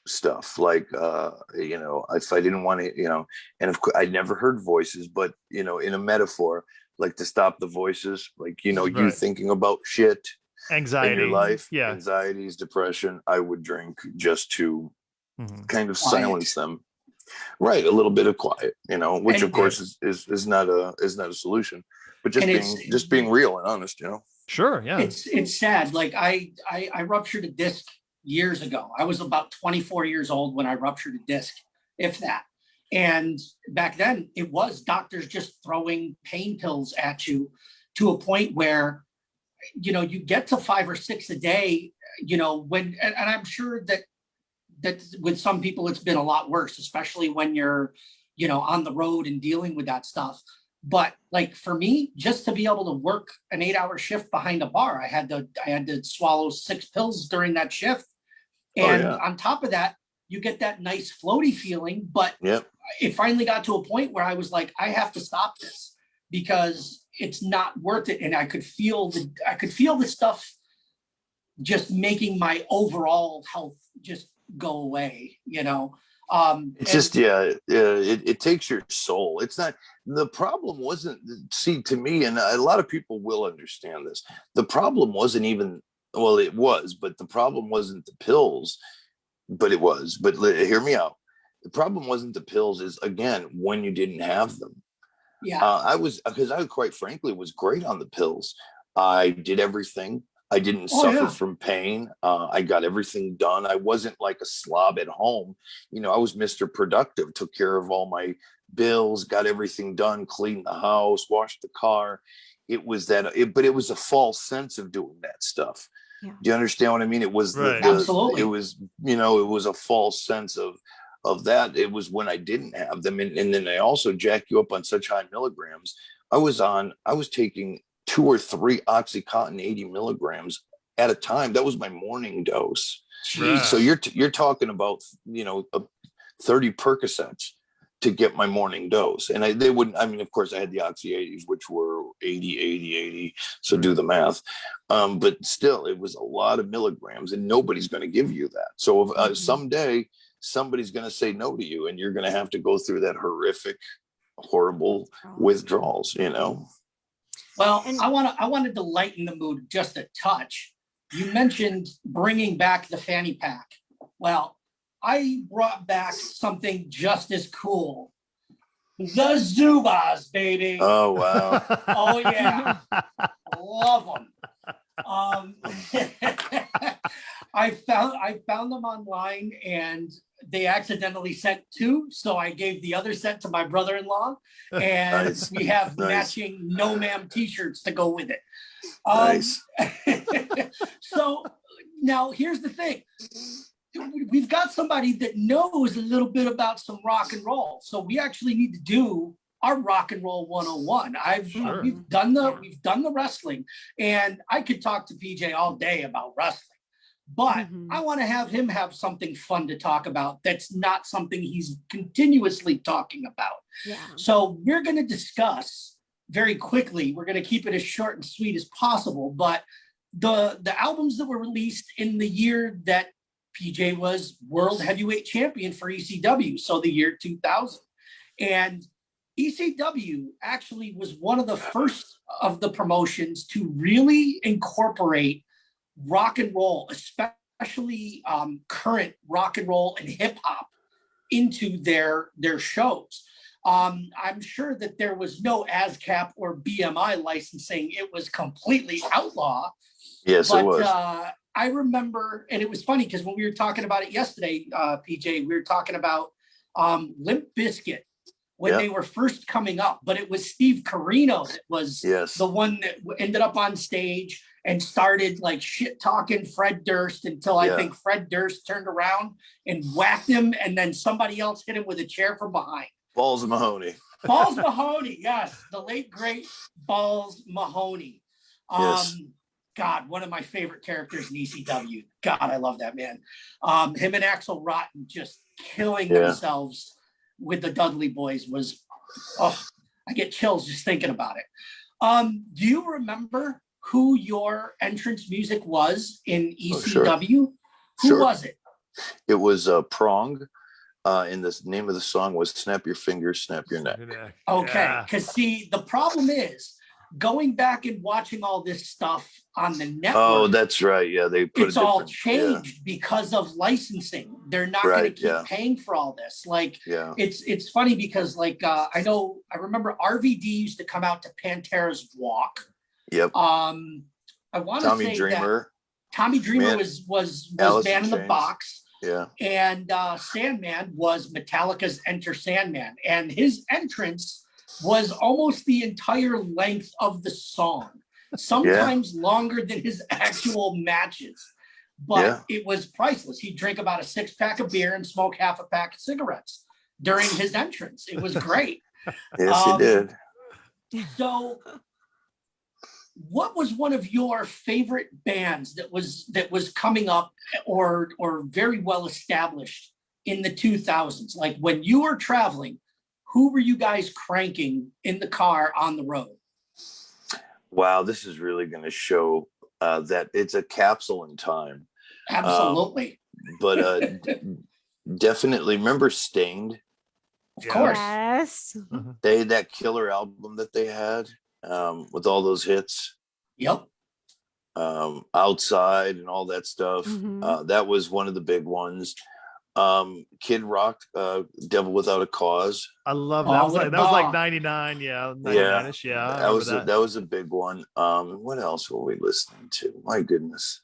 stuff like if I didn't want to, and of course I never heard voices, but in a metaphor, like to stop the voices, like you Right. thinking about shit Anxiety in your life, yeah, anxieties, depression, I would drink just to kind of Quiet. silence them. Right, a little bit of quiet, which of And- course is not a solution, but just being real and honest, sure, yeah, It's sad. Like I ruptured a disc years ago. I was about 24 years old when I ruptured a disc, if that. And back then it was doctors just throwing pain pills at you to a point where, you get to 5 or 6 a day, and I'm sure that with some people it's been a lot worse, especially when you're, on the road and dealing with that stuff. But like for me, just to be able to work an 8-hour shift behind a bar, I had to swallow 6 pills during that shift. And on top of that, you get that nice floaty feeling. But it finally got to a point where I was like, I have to stop this because it's not worth it. And I could feel the stuff just making my overall health just go away, It's just it takes your soul. It's not, the problem wasn't, see, to me, and a lot of people will understand this, the problem wasn't even, well, it was, but the problem wasn't the pills, but hear me out. The problem wasn't the pills, is again when you didn't have them. Because I quite frankly was great on the pills. I did everything. I didn't suffer from pain. I got everything done. I wasn't like a slob at home. I was Mr. Productive, took care of all my bills, got everything done, cleaned the house, washed the car. It was but it was a false sense of doing that stuff. Yeah. Do you understand what I mean? It was absolutely. It was, it was a false sense of that. It was when I didn't have them. And then they also jack you up on such high milligrams. I was taking 2 or 3 Oxycontin 80 milligrams at a time. That was my morning dose. Right. So you're talking about 30 Percocets to get my morning dose. And they wouldn't, of course I had the Oxy 80s, which were 80. So do the math. But still, it was a lot of milligrams, and nobody's going to give you that. So if, someday somebody's going to say no to you, and you're going to have to go through that horrific, horrible withdrawals, Well, I wanted to lighten the mood just a touch. You mentioned bringing back the fanny pack. Well, I brought back something just as cool. The Zubas, baby. Oh, wow. Oh, yeah. Love them. I found them online, and they accidentally sent 2, so I gave the other set to my brother-in-law, and Nice. We have matching No Ma'am t-shirts to go with it. Nice. So now here's the thing. We've got somebody that knows a little bit about some rock and roll, so we actually need to do our rock and roll 101. We've done the wrestling, and I could talk to PJ all day about wrestling. But I want to have him have something fun to talk about that's not something he's continuously talking about. Yeah. So we're going to discuss very quickly. We're going to keep it as short and sweet as possible. But the albums that were released in the year that PJ was World Heavyweight Champion for ECW, so the year 2000. And ECW actually was one of the first of the promotions to really incorporate rock and roll, especially current rock and roll and hip hop, into their shows. I'm sure that there was no ASCAP or BMI licensing. It was completely outlaw. Yes, it was. I remember, and it was funny because when we were talking about it yesterday, PJ, we were talking about Limp Bizkit when they were first coming up, but it was Steve Carino that was the one that ended up on stage and started like shit talking Fred Durst until I think Fred Durst turned around and whacked him, and then somebody else hit him with a chair from behind. Balls Mahoney. Balls Mahoney, yes, the late great Balls Mahoney. Yes. God, one of my favorite characters in ECW. God, I love that man. Him and Axl Rotten just killing themselves with the Dudley Boys was, I get chills just thinking about it. Do you remember who your entrance music was in ECW? Who was it? It was Prong. And the name of the song was "Snap Your Fingers, Snap Your Neck." Okay, because see, the problem is going back and watching all this stuff on the network. Oh, that's right. Yeah, they put it's all changed because of licensing. They're not going to keep paying for all this. Like, it's funny because, like, I remember RVD used to come out to Pantera's Walk. Yep. I want to say Dreamer. that Tommy Dreamer was Man in the Box. Yeah. And Sandman was Metallica's Enter Sandman. And his entrance was almost the entire length of the song, sometimes longer than his actual matches. But it was priceless. He'd drink about a 6-pack of beer and smoke half a pack of cigarettes during his entrance. It was great. Yes, he did. So what was one of your favorite bands that was coming up or very well established in the 2000s? Like when you were traveling, who were you guys cranking in the car on the road? Wow, this is really going to show that it's a capsule in time. Absolutely. But definitely remember Stained? Of course. Yes. They had that killer album that they had. With all those hits. Yep. Outside and all that stuff. That was one of the big ones. Kid Rock, Devil Without a Cause. I love that. That was like 99. Yeah. 99-ish. Yeah. That was a big one. What else were we listening to? My goodness.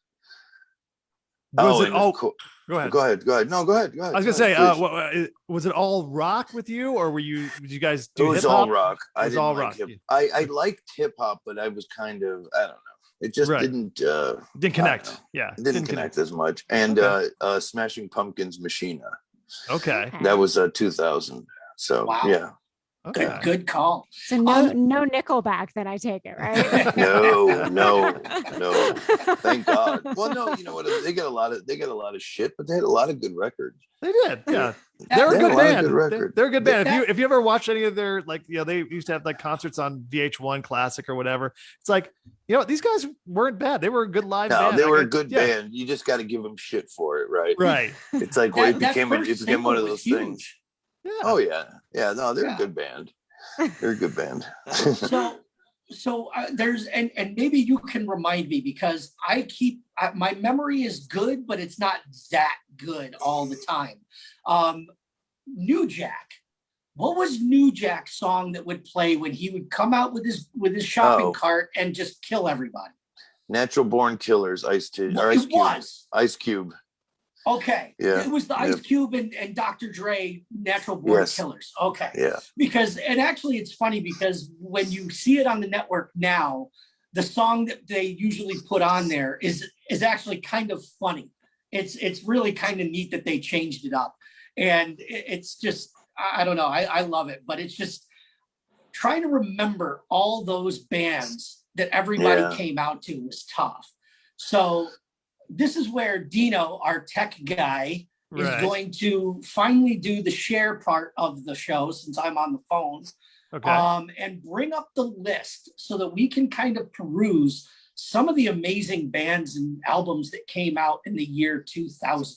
Go ahead. Go ahead. No, go ahead. I was gonna say, was it all rock with you, or did you guys do? It was hip-hop? all rock. It was all rock. I liked hip hop, but I was kind of, I don't know. It just didn't connect. Yeah, it didn't connect as much. And Smashing Pumpkins, Machina. Okay, that was 2000. So yeah. Okay. Good call. So no Nickelback, then I take it, right? No. Thank God. Well, no, you know what? They get a lot of shit, but they had a lot of good records. They did, yeah. They're a good band. They're a good band. Yeah. If you ever watched any of their, like, they used to have like concerts on VH1 Classic or whatever. It's like, these guys weren't bad. They were a good live band. They were a good band. You just got to give them shit for it, right? Right. It's like it became one of those things. Yeah. Oh yeah. No, they're a good band. They're a good band. So there's and maybe you can remind me, because my memory is good, but it's not that good all the time. New Jack. What was New Jack's song that would play when he would come out with his shopping cart and just kill everybody? Natural Born Killers, Ice Cube. Ice Cube. Okay. Yeah. It was the Ice Cube and Dr. Dre Natural Born Killers. Okay. Yeah. And actually it's funny because when you see it on the network now, the song that they usually put on there is actually kind of funny. It's really kind of neat that they changed it up. And it's just, I don't know. I love it, but it's just trying to remember all those bands that everybody came out to was tough. So this is where Dino, our tech guy, is going to finally do the share part of the show, since I'm on the phone, and bring up the list so that we can kind of peruse some of the amazing bands and albums that came out in the year 2000.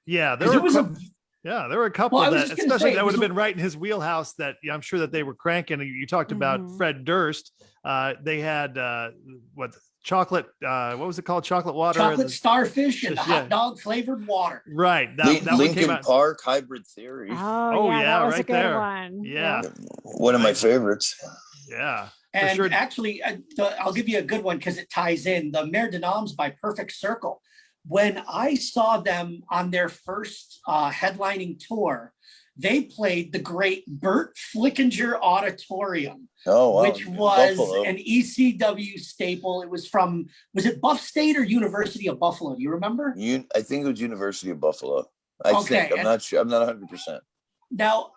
Yeah, there were a couple that would have been right in his wheelhouse that I'm sure that they were cranking. You talked about Fred Durst. They had chocolate, what was it called? Chocolate water. Chocolate starfish and hot dog flavored water. Right. That Linkin Park, Hybrid Theory. Oh yeah, that was a good there. one. Yeah. One of my favorites. Yeah. And actually, I'll give you a good one because it ties in. The Mère de Noms by Perfect Circle. When I saw them on their first headlining tour, they played the great Burt Flickinger Auditorium, which was an ECW staple. It was was it Buff State or University of Buffalo? Do you remember? I think it was University of Buffalo. I think. I'm not sure. I'm not 100%. Now,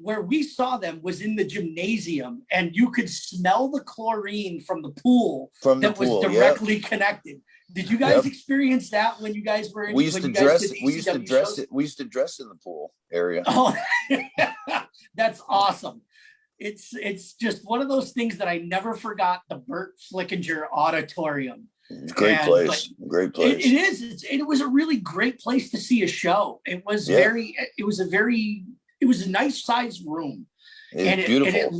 where we saw them was in the gymnasium, and you could smell the chlorine from the pool was directly connected. Did you guys experience that when you guys were in? We used to dress in the pool area. Oh, that's awesome. It's just one of those things that I never forgot. The Burt Flickinger Auditorium. Great place. Great place. It is. It was a really great place to see a show. It was it was a nice sized room. It's beautiful. And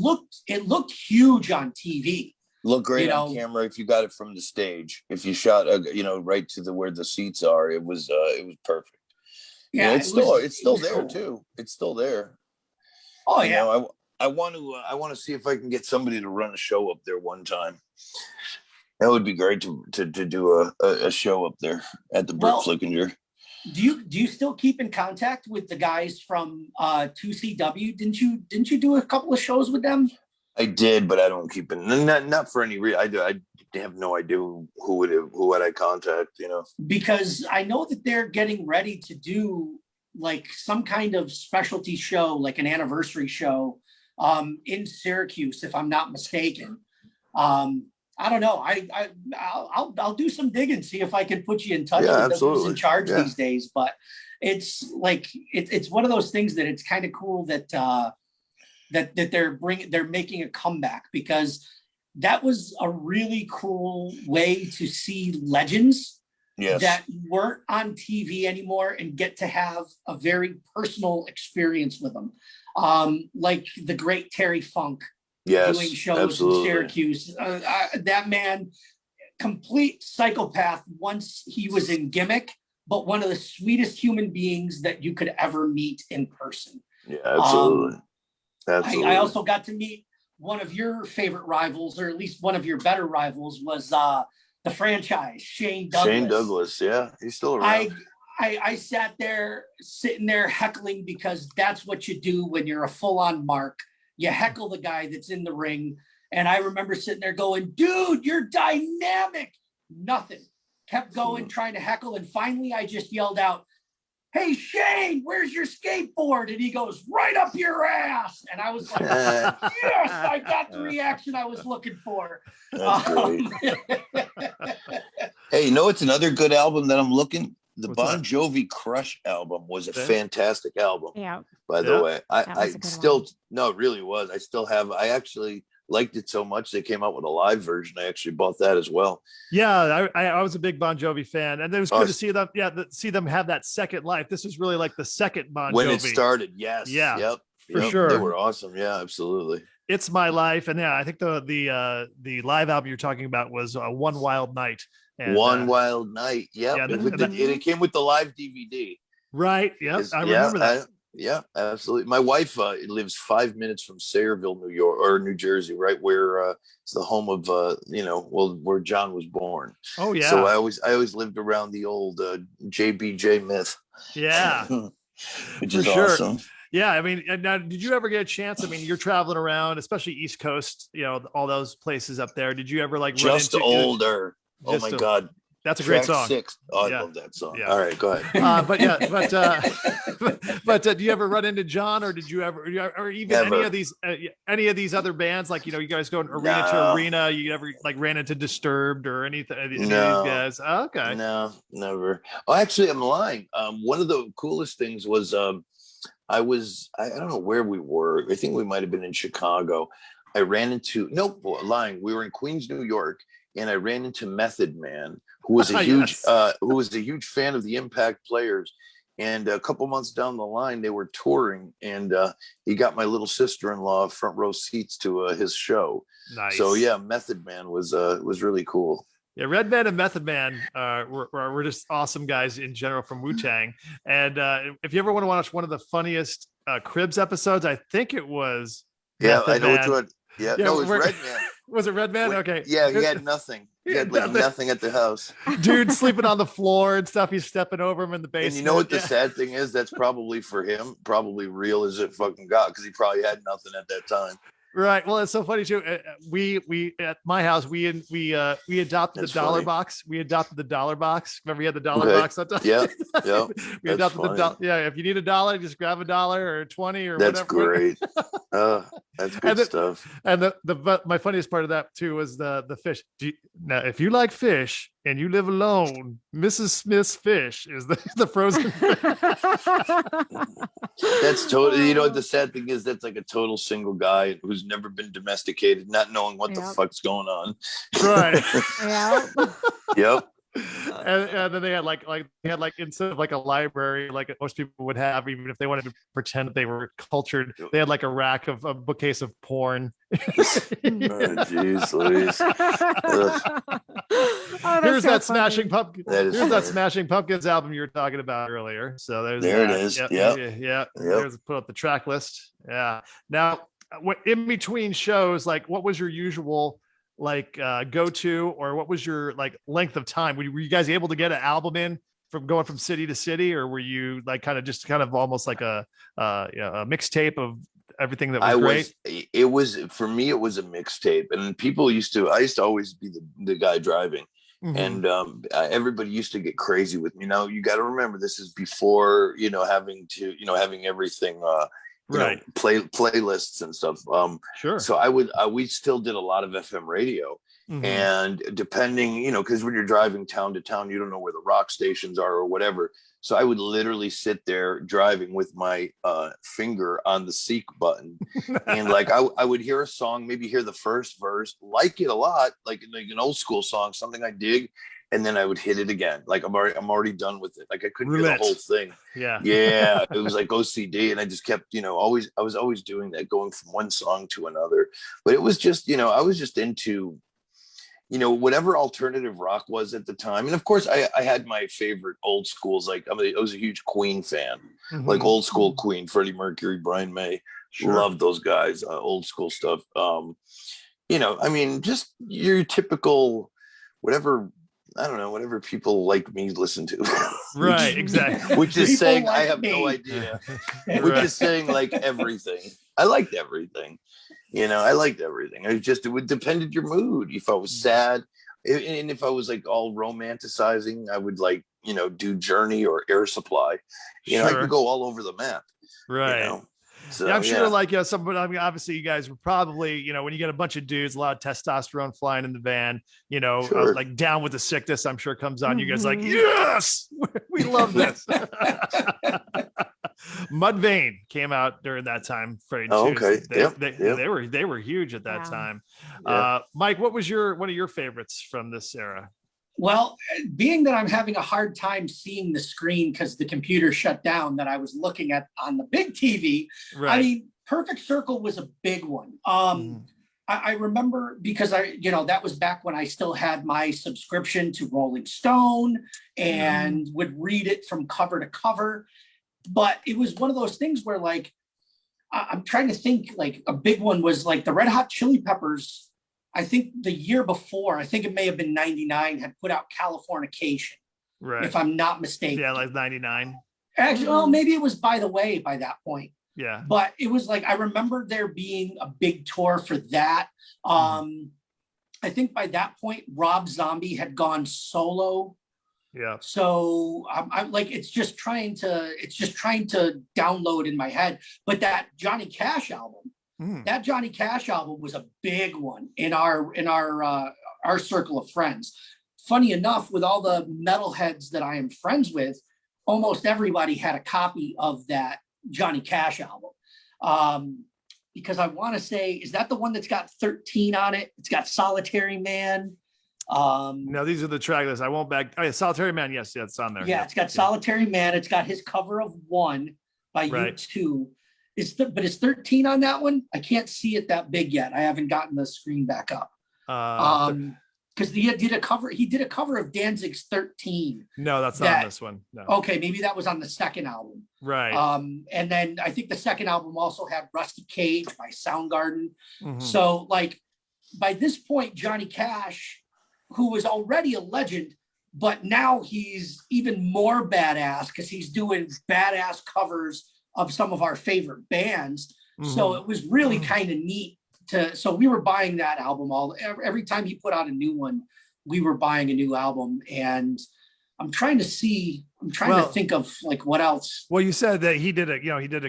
it looked huge on TV. Looked great on camera if you got it from the stage. If you shot, right to where the seats are, it was perfect. Yeah, it's still there cool. too. It's still there. Oh yeah. I want to see if I can get somebody to run a show up there one time. That would be great to do a show up there at the Brick Flickinger. Do you still keep in contact with the guys from 2CW? Didn't you do a couple of shows with them? I did, but I don't keep it. Not for any reason. I have no idea who would I contact. Because I know that they're getting ready to do like some kind of specialty show, like an anniversary show, in Syracuse, if I'm not mistaken. I don't know. I'll do some digging, see if I can put you in touch with who's in charge these days. But it's like it's one of those things that it's kind of cool that they're making a comeback, because that was a really cool way to see legends that weren't on TV anymore and get to have a very personal experience with them, like the great Terry Funk. Doing shows in Syracuse. That man, complete psychopath once he was in gimmick, but one of the sweetest human beings that you could ever meet in person. Yeah, absolutely. I also got to meet one of your favorite rivals, or at least one of your better rivals, was the franchise, Shane Douglas. Shane Douglas, yeah, he's still around. I sat there, sitting there heckling, because that's what you do when you're a full-on mark. You heckle the guy that's in the ring. And I remember sitting there going, dude, you're dynamic. Nothing. Kept going, trying to heckle. And finally, I just yelled out, hey, Shane, where's your skateboard? And he goes, right up your ass. And I was like, yes, I got the reaction I was looking for. That's great. Hey, it's another good album that I'm looking. The Bon Jovi Crush album was a fantastic album. Yeah. By the way, it really was. I actually liked it so much they came out with a live version. I actually bought that as well. Yeah, I was a big Bon Jovi fan, and it was good to see them. Yeah, see them have that second life. This was really like the second Bon Jovi when it started. Yes. Yeah. Yep. For sure. They were awesome. Yeah, absolutely. It's My Life, and I think the live album you're talking about was One Wild Night. And, Wild Night. Yep. It came with the live DVD. Right. Yep. I remember that. Yeah, absolutely. My wife lives 5 minutes from Sayreville, New York, or New Jersey, right where it's the home of where John was born. Oh yeah. So I always lived around the old JBJ myth. Yeah. Which is awesome. Yeah, I mean, now, did you ever get a chance? I mean, you're traveling around, especially East Coast, all those places up there. Did you ever just older? Oh my God. That's a great song. 6. Oh, I love that song. Yeah. All right, go ahead. But do you ever run into John, or did you ever, or even Never. any of these other bands? Like, you guys go arena to arena. You ever ran into Disturbed or anything? Any of these guys? Oh, okay. No, never. Oh, actually, I'm lying. One of the coolest things was I don't know where we were. I think we might have been in Chicago. I ran into lying. We were in Queens, New York. And I ran into Method Man, who was a huge fan of the Impact Players. And a couple months down the line, they were touring, and he got my little sister-in-law front row seats to his show. Nice. So yeah, Method Man was really cool. Yeah, Redman and Method Man were just awesome guys in general from Wu-Tang. And if you ever want to watch one of the funniest Cribs episodes, I think it was Method I know which one. Yeah, no, it was Redman. Was it Redman? Okay. Yeah, he had nothing. He had nothing at the house. Dude sleeping on the floor and stuff. He's stepping over him in the basement. And you know what the sad thing is? That's probably for him, probably real as it fucking got, because he probably had nothing at that time. Right. Well, it's so funny too. We at my house we adopted the dollar box. We adopted the dollar box. Remember, we had the dollar box. Yeah. We adopted the dollar. Yeah. If you need $1, just grab $1 or 20 or that's whatever. Great. That's good stuff. And my funniest part of that too was the fish. Now, if you like fish and you live alone, Mrs. Smith's fish is the frozen fish. That's totally, the sad thing is that's like a total single guy who's never been domesticated, not knowing what the fuck's going on. Right. Yeah. Yep. And then they had like instead of like a library like most people would have, even if they wanted to pretend that they were cultured, they had like a rack of a bookcase of porn. Jeez Louise. Here's that Smashing Pumpkins. Here's that Smashing Pumpkins album you were talking about earlier. So there's there that. It is. Yeah. There's put up the track list. Yeah. Now, what in between shows, like what was your usual like go to, or what was your like length of time? Were you guys able to get an album in from going from city to city, or were you like kind of almost like a mixtape of everything that was great? It was for me, it was a mixtape, and I used to always be the guy driving. Mm-hmm. And everybody used to get crazy with me. Now you got to remember, this is before having everything right, playlists and stuff. Sure. So we still did a lot of FM radio. Mm-hmm. And depending, because when you're driving town to town, you don't know where the rock stations are or whatever. So I would literally sit there driving with my finger on the seek button. And like, I would hear a song, maybe hear the first verse, like it a lot, like an old school song, something I dig. And then I would hit it again. Like I'm already done with it. Like I couldn't hear the whole thing. Yeah. It was like OCD. And I just kept, I was always doing that, going from one song to another. But it was just, I was just into, whatever alternative rock was at the time. And of course I had my favorite old schools. Like I was a huge Queen fan, mm-hmm. like old school Queen, Freddie Mercury, Brian May. Sure. Loved those guys, old school stuff. Just your typical, whatever people like me listen to. Right, exactly. Which is saying I have no idea. Which is saying like everything. I liked everything. I liked everything. It would depend on your mood. If I was sad, and if I was like all romanticizing, I would like, do Journey or Air Supply. I could go all over the map. Right. So, I'm sure like somebody, obviously you guys were probably, when you get a bunch of dudes, a lot of testosterone flying in the van, sure. Like Down with the Sickness, I'm sure comes on. Mm-hmm. You guys like, yes, we love this. Mudvayne came out during that time. Okay. They were huge at that time. Yeah. Mike, what was one of your favorites from this era? Well, being that I'm having a hard time seeing the screen because the computer shut down that I was looking at on the big TV, right. I mean, Perfect Circle was a big one. I remember because that was back when I still had my subscription to Rolling Stone and would read it from cover to cover. But it was one of those things where like, I'm trying to think, like a big one was like the Red Hot Chili Peppers. I think the year before, I think it may have been 99, had put out Californication, right? If I'm not mistaken. Yeah, like 99. Actually, well, maybe it was By the Way by that point. Yeah. But it was like, I remember there being a big tour for that. I think by that point, Rob Zombie had gone solo. Yeah. So I'm like, it's just trying to download in my head. But that Johnny Cash album, that Johnny Cash album was a big one in our circle of friends. Funny enough, with all the metalheads that I am friends with, almost everybody had a copy of that Johnny Cash album. Because I want to say, is that the one that's got 13 on it? It's got Solitary Man. No, these are the track lists. I won't back. Oh, yeah, Solitary Man. Yes, it's on there. Yeah, it's got Solitary Man. It's got his cover of One by U2. But is 13 on that one? I can't see it that big yet. I haven't gotten the screen back up. Because he did a cover of Danzig's 13. No, that's not on this one. No. Okay, maybe that was on the second album. Right. And then I think the second album also had Rusty Cage by Soundgarden. Mm-hmm. So like by this point, Johnny Cash, who was already a legend, but now he's even more badass because he's doing badass covers of some of our favorite bands. Mm-hmm. So it was really kind of neat so we were buying that album every time he put out a new one, we were buying a new album. And I'm trying to think of like what else. Well, you said that he did a cover, he did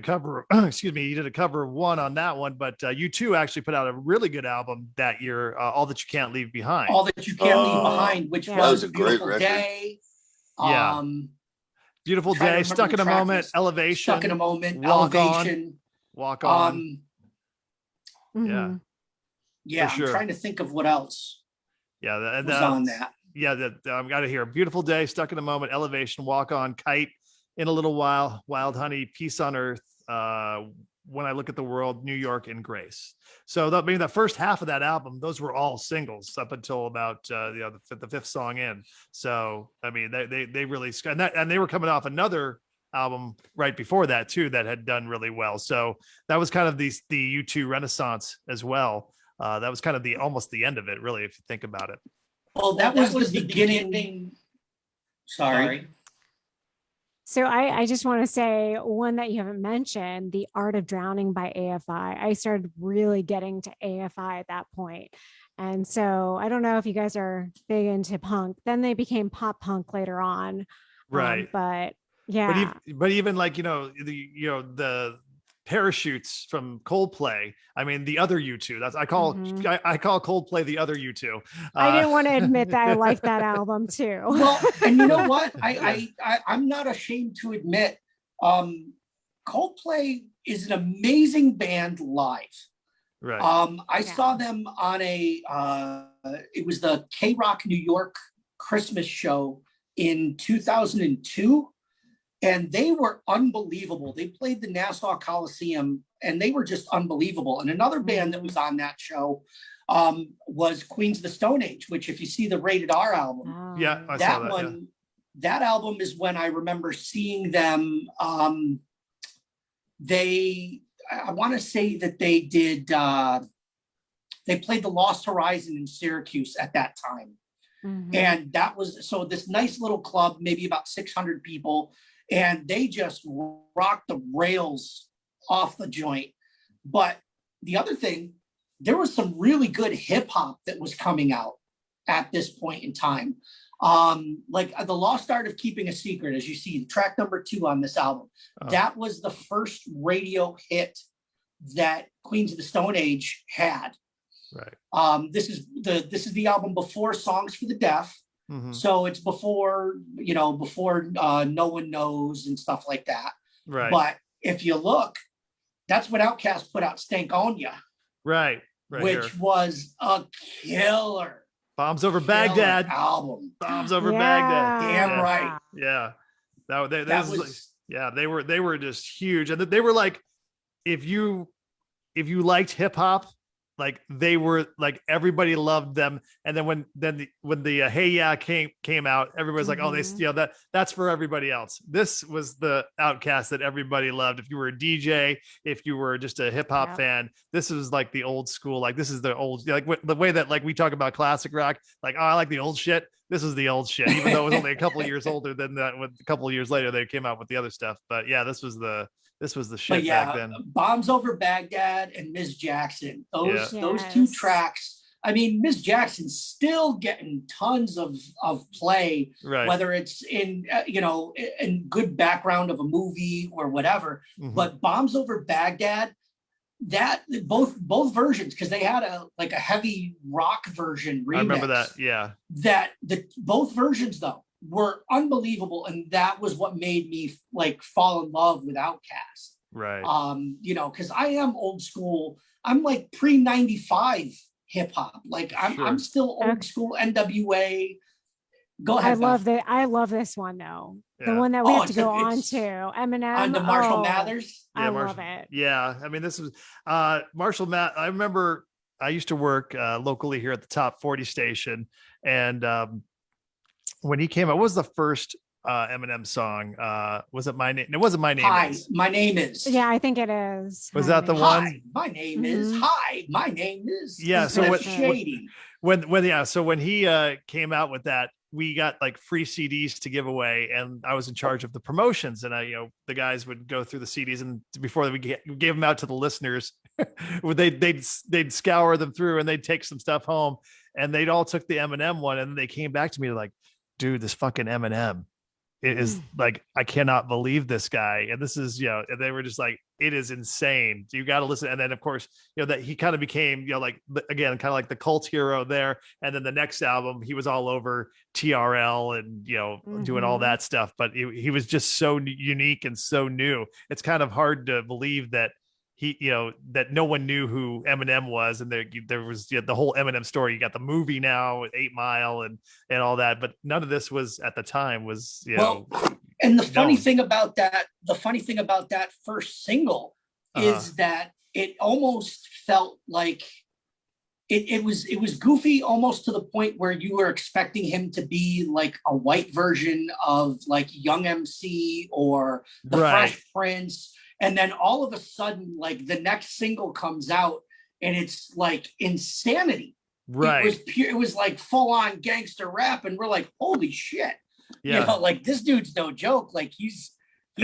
a cover of One on that one, but U2 actually put out a really good album that year, All That You Can't Leave Behind. All That You Can't Leave Behind, which was a great record. Day. Yeah. Beautiful Day, Stuck in a Moment, Elevation. Stuck in a Moment, Elevation. Walk On. Yeah. Yeah, sure. I'm trying to think of what else. Yeah, was on that. I've got to hear Beautiful Day, Stuck in a Moment, Elevation, Walk On, Kite, In a Little While, Wild Honey, Peace on Earth, When I Look at the World, New York, and Grace. So that maybe the first half of that album, those were all singles up until about the fifth song in. So I mean, they really, and they were coming off another album right before that too that had done really well. So that was kind of the U2 renaissance as well. That was kind of almost the end of it, really, if you think about it. Well, that was the beginning. Sorry. So I just want to say one that you haven't mentioned, The Art of Drowning by AFI. I started really getting to AFI at that point. And so I don't know if you guys are big into punk. Then they became pop punk later on. Right. But yeah. But even like, the Parachutes from Coldplay. I mean, the other U2. That's I call Coldplay the other U2. I didn't want to admit that I like that album too. Well, and you know what? I'm not ashamed to admit, Coldplay is an amazing band live. Right. I saw them on it was the K-Rock New York Christmas show in 2002. And they were unbelievable. They played the Nassau Coliseum and they were just unbelievable. And another band that was on that show was Queens of the Stone Age, which if you see the Rated R album, I saw that. That album is when I remember seeing them. I want to say that they did, they played the Lost Horizon in Syracuse at that time. Mm-hmm. And that was, so this nice little club, maybe about 600 people. And they just rocked the rails off the joint. But the other thing, there was some really good hip hop that was coming out at this point in time. Like The Lost Art of Keeping a Secret, as you see, track number 2 on this album. That was the first radio hit that Queens of the Stone Age had. Right. This is the album before Songs for the Deaf. Mm-hmm. So it's before No One Knows and stuff like that. Right. But if you look, that's when Outkast put out Stank On Ya. Right. Which was a killer. Bombs Over Baghdad album. Bombs Over Baghdad. Damn right. Yeah. That was they were just huge. And they were like, if you liked hip hop, like they were like everybody loved them. And then when the Hey Ya came out, everybody's like, oh, that's for everybody else. This was the Outkast that everybody loved. If you were a DJ, if you were just a hip hop fan, this was like the old school. Like this is the old, like the way that like we talk about classic rock, like, oh, I like the old shit. This is the old shit, even though it was only a couple of years older than that. A couple of years later, they came out with the other stuff. But yeah, this was the shit back then. Bombs Over Baghdad and Ms. Jackson. Those 2 tracks. I mean, Ms. Jackson's still getting tons of play, right, whether it's in in good background of a movie or whatever. Mm-hmm. But Bombs Over Baghdad, that both versions, because they had a heavy rock version remix. I remember that. Yeah. Both versions though were unbelievable, and that was what made me like fall in love with Outkast. Right. Because I am old school. I'm like pre-95 hip hop. Like I'm still old school NWA. Go ahead. I love this one though. Yeah. The one that we have to go on to Eminem. On to Marshall Mathers. I love it. Yeah. I mean, this was Marshall Mathers. I remember I used to work locally here at the Top 40 station, and when he came out, what was the first Eminem song? Was it My Name? It wasn't My Name. Hi, My Name Is. Yeah, I think it is. Was that the one? Hi, my name is. Hi, my name is. Yeah. So shady. So when he came out with that, we got like free CDs to give away, and I was in charge of the promotions. And the guys would go through the CDs, and before we gave them out to the listeners, they'd scour them through, and they'd take some stuff home, and they'd all took the Eminem one, and they came back to me like, dude, this fucking Eminem, it is like, I cannot believe this guy. And this is, and they were just like, it is insane. You got to listen. And then of course, that he kind of became, like, again, kind of like the cult hero there. And then the next album, he was all over TRL and, doing all that stuff, but he was just so unique and so new. It's kind of hard to believe that that no one knew who Eminem was, and there was the whole Eminem story. You got the movie now, 8 Mile, and all that, but none of this was at the time was And the funny thing about that first single is that it almost felt like it was goofy, almost to the point where you were expecting him to be like a white version of like Young MC or the Fresh Prince. And then all of a sudden, like the next single comes out and it's like insanity. Right. It was like full on gangster rap. And we're like, holy shit. Yeah. Like this dude's no joke. Like he's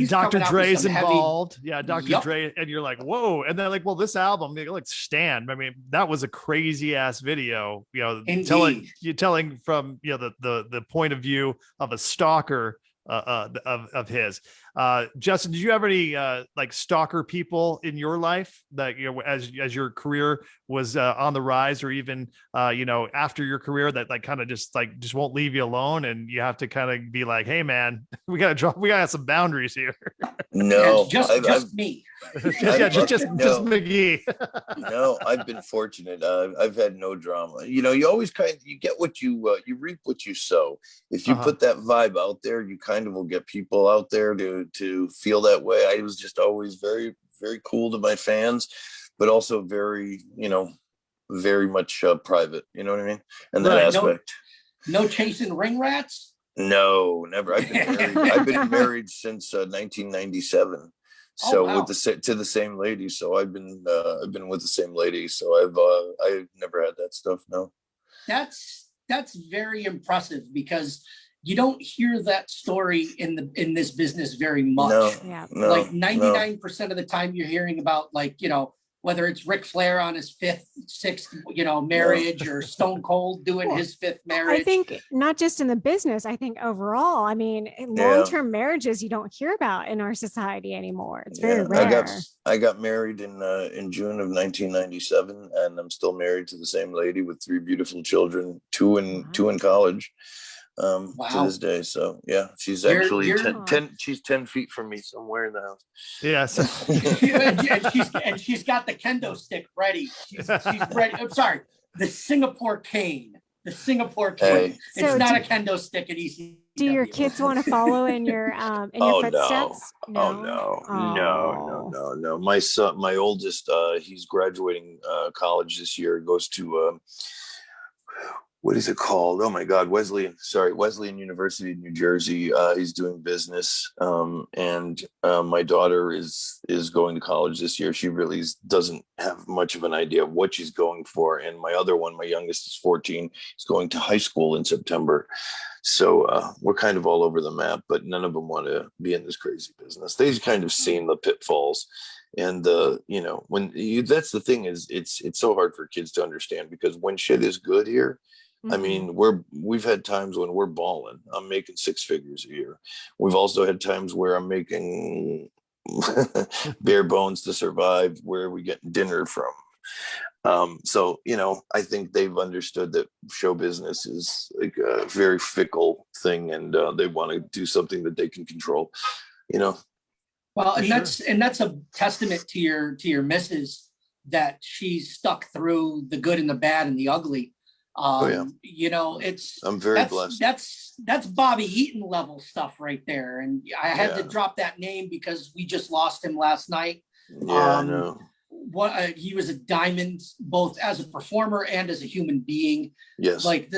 Dr. Dre's involved. Dr. Dre. And you're like, whoa. And then like, well, this album, like Stand. I mean, that was a crazy ass video, telling from, the point of view of a stalker of his. Justin, did you have any like stalker people in your life that as your career was on the rise, or even after your career that like kind of just won't leave you alone, and you have to kind of be like, hey man, we gotta some boundaries here? No, just me. just McGee. No, I've been fortunate. I've had no drama. You always you get what you reap what you sow. If you put that vibe out there, you kind of will get people out there to feel that way. I was just always very, very cool to my fans, but also very, very much private. You know what I mean? And that aspect. No chasing ring rats. No, never. I've been married since 1997. So with to the same lady. So I've been with the same lady. So I've never had that stuff. No. That's very impressive, because you don't hear that story in this business very much. No, like 99% of the time you're hearing about, like, whether it's Ric Flair on his sixth, marriage, or Stone Cold doing his fifth marriage. I think not just in the business, I think overall, I mean, long-term marriages you don't hear about in our society anymore. It's very rare. I got married in June of 1997, and I'm still married to the same lady with 3 beautiful children, two in college. To this day. So yeah, she's actually 10 feet from me somewhere in the house. Yes. and she's got the kendo stick ready. She's ready. I'm sorry, the Singapore cane. Hey. It's not a kendo stick at ECW. Do your kids want to follow in your footsteps? No. No. My son, my oldest, he's graduating college this year. Goes to what is it called? Oh my God, Wesleyan University in New Jersey. He's doing business. And my daughter is going to college this year. She really doesn't have much of an idea of what she's going for. And my other one, my youngest, is 14. He's going to high school in September. So we're kind of all over the map, but none of them want to be in this crazy business. They've kind of seen the pitfalls. And that's the thing, is it's so hard for kids to understand, because when shit is good here, I mean, we've had times when we're balling. I'm making 6 figures a year. We've also had times where I'm making bare bones to survive, where we get dinner from. So, I think they've understood that show business is like a very fickle thing, and they want to do something that they can control, Well, and that's a testament to your missus, that she's stuck through the good and the bad and the ugly. I'm very blessed. That's Bobby Eaton level stuff right there. And I had to drop that name because we just lost him last night. I know. He was a diamond, both as a performer and as a human being. Yes. Like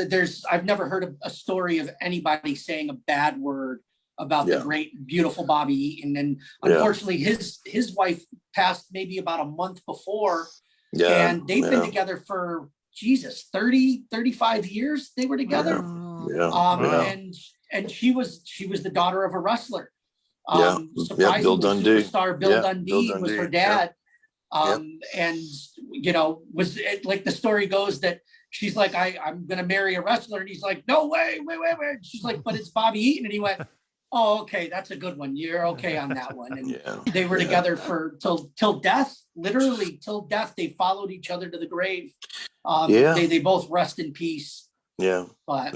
I've never heard a story of anybody saying a bad word about the great, beautiful Bobby Eaton. And unfortunately his wife passed maybe about a month before. Yeah. And they've been together for 35 years they were together. And she was the daughter of a wrestler. Surprisingly, Bill Dundee. Superstar Bill Dundee was her dad. And was like, the story goes that she's like, I'm gonna marry a wrestler, and he's like, no way, wait. She's like, but it's Bobby Eaton, and he went, oh, okay, that's a good one. You're okay on that one. And they were together for till death, literally till death. They followed each other to the grave. They both rest in peace. Yeah. But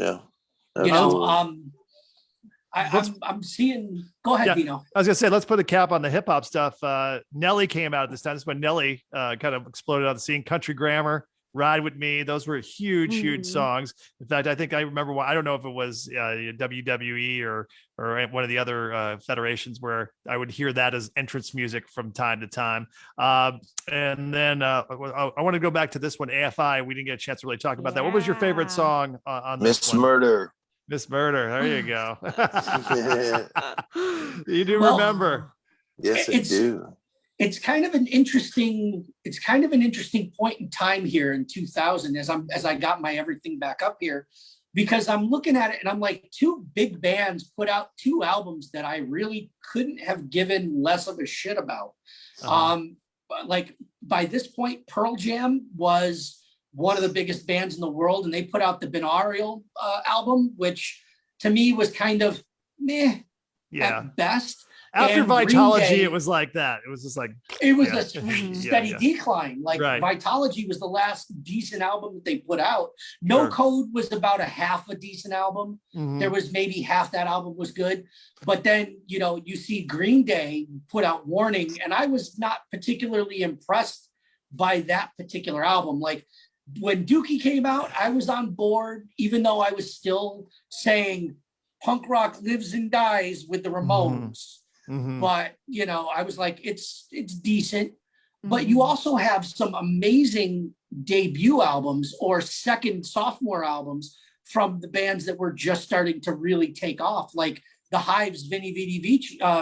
I'm seeing. Go ahead, Dino. I was gonna say, let's put a cap on the hip hop stuff. Nelly came out at this time. This is when Nelly kind of exploded on the scene. Country Grammar, Ride With Me. Those were huge songs. In fact, I think I remember one. I don't know if it was WWE or one of the other federations where I would hear that as entrance music from time to time. And then I want to go back to this one, AFI. We didn't get a chance to really talk about that. What was your favorite song on this Miss one? Murder? Miss Murder. There you go. You do remember. Yes, I do. It's kind of an interesting point in time here in 2000 as I got my everything back up here, because I'm looking at it and I'm like, two big bands put out two albums that I really couldn't have given less of a shit about. Like by this point, Pearl Jam was one of the biggest bands in the world, and they put out the Binaural album, which to me was kind of meh at best. After Vitology, it was like that. It was just like it was a steady decline. Like Vitology was the last decent album that they put out. No Code was about a half a decent album. There was maybe half that album was good, but then you see Green Day put out Warning, and I was not particularly impressed by that particular album. Like when Dookie came out, I was on board, even though I was still saying punk rock lives and dies with the Ramones. But I was like, it's decent. But you also have some amazing debut albums or second sophomore albums from the bands that were just starting to really take off, like the Hives' Veni Vidi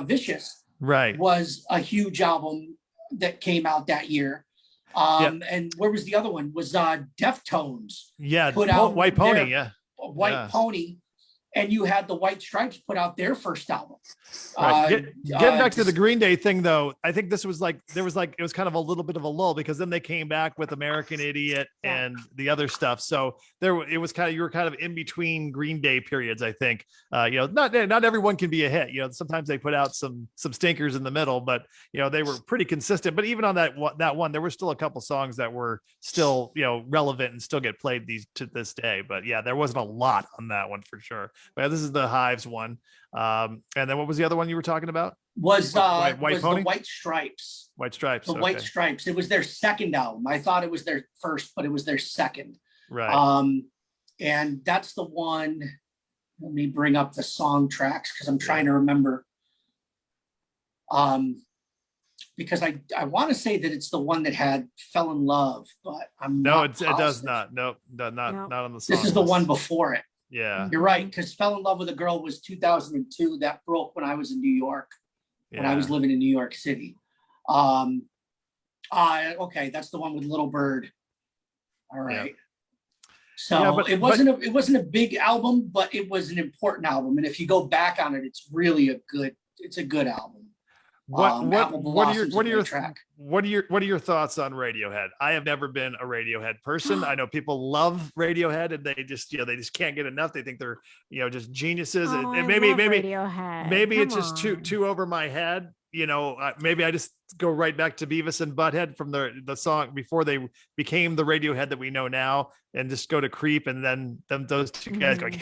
Vicious was a huge album that came out that year. And where was the other one? Was Deftones. Put out White Pony, White Pony. And you had the White Stripes put out their first album. Getting back to the Green Day thing, though, I think this was it was kind of a little bit of a lull, because then they came back with American Idiot and the other stuff. So you were kind of in between Green Day periods. I think, not everyone can be a hit. Sometimes they put out some stinkers in the middle, but they were pretty consistent. But even on that one, there were still a couple songs that were still relevant and still get played to this day. But yeah, there wasn't a lot on that one for sure. But this is the Hives one. And then what was the other one you were talking about? Was White Pony? The White Stripes. White Stripes. White Stripes. It was their second album. I thought it was their first, but it was their second. Right. And that's the one. Let me bring up the song tracks because I'm trying to remember. Because I want to say that it's the one that had Fell in Love, but I'm not positive. It does not. Nope, not on the song. This is the one before it. Yeah, you're right, because Fell in Love with a Girl was 2002. That broke when I was in New York, when I was living in New York City. Okay, that's the one with Little Bird. All right. So it wasn't a big album, but it was an important album. And if you go back on it, it's really a good album. What are your thoughts on Radiohead? I have never been a Radiohead person. I know people love Radiohead and they just can't get enough. They think they're just geniuses. And maybe it's just too over my head. Maybe I just go right back to Beavis and Butthead from the song before they became the Radiohead that we know now, and just go to Creep, and then those two guys going,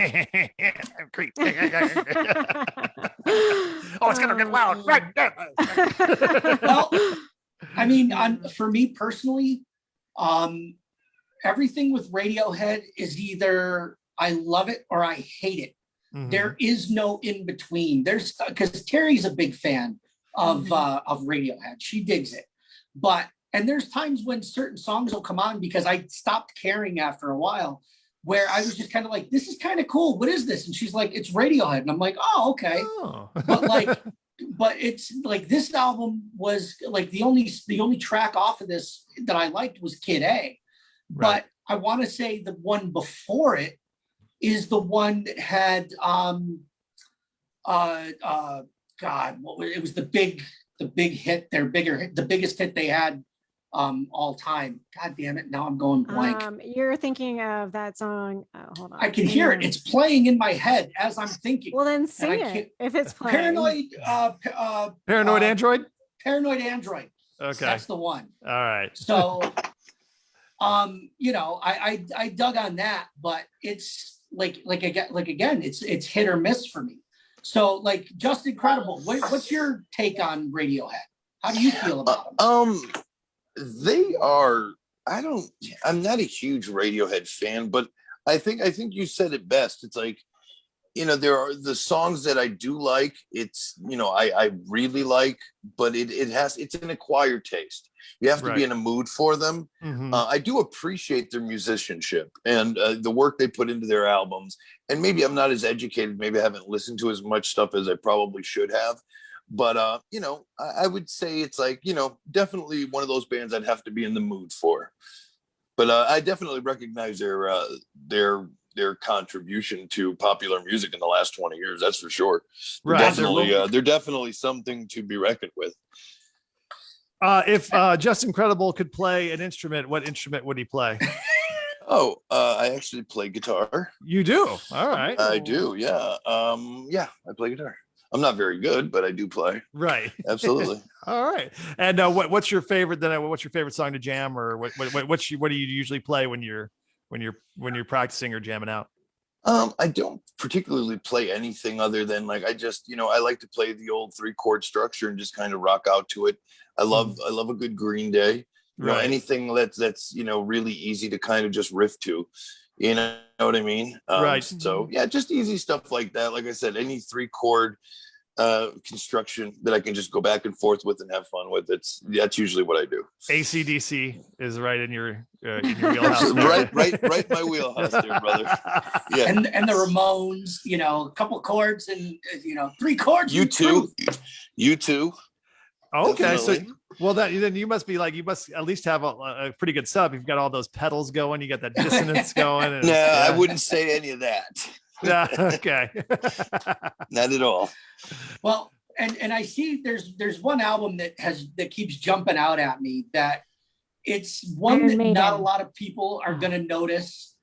Creep. Oh, it's gonna get loud, right? Well, I mean, for me personally, everything with Radiohead is either I love it or I hate it. There is no in between. Because Terry's a big fan of Radiohead. She digs it. And there's times when certain songs will come on because I stopped caring after a while, where I was just kind of like, this is kind of cool. What is this? And she's like, it's Radiohead. And I'm like, oh, okay. But it's like, this album was like the only track off of this that I liked was Kid A. But I want to say the one before it is the one that had it was the big hit, the biggest hit they had all time. God damn it, now I'm going blank. You're thinking of that song. Oh, hold on. I can hear it. It's playing in my head as I'm thinking. Well, then sing it if it's playing. Paranoid Android? Paranoid Android. Okay. That's the one. All right. So I dug on that, but it's like again, it's hit or miss for me. So like Just Incredible, what's your take on Radiohead? How do you feel about them? They are, I'm not a huge Radiohead fan, but I think you said it best. It's like, there are the songs that I do like. It's, I really like, but it's an acquired taste. You have to be in a mood for them. Mm-hmm. I do appreciate their musicianship and the work they put into their albums. And maybe I'm not as educated. Maybe I haven't listened to as much stuff as I probably should have. But, I would say it's like, definitely one of those bands I'd have to be in the mood for. But I definitely recognize their contribution to popular music in the last 20 years. That's for sure. They're definitely something to be reckoned with. If Just Incredible could play an instrument, what instrument would he play? I actually play guitar. You do? All right. I do. Yeah. I play guitar. I'm not very good, but I do play. Right. Absolutely. All right. And what's your favorite? Then what's your favorite song to jam, or what do you usually play when you're practicing or jamming out? I don't particularly play anything other than like, I just, I like to play the old 3-chord structure and just kind of rock out to it. I love a good Green Day, anything that's, really easy to kind of just riff to, you know what I mean? Right. So yeah, just easy stuff like that. Like I said, any 3-chord construction that I can just go back and forth with and have fun with. That's usually what I do. AC/DC is right in your wheelhouse. right my wheelhouse there, brother. Yeah. And the Ramones, a couple chords and 3 chords. You too. Okay, Definitely. So then you must at least have a pretty good sub. You've got all those pedals going. You got that dissonance going. No, I wouldn't say any of that. Yeah. Okay. Not at all. Well, and I see there's one album that keeps jumping out at me, that it's one that not a lot of people are going to notice,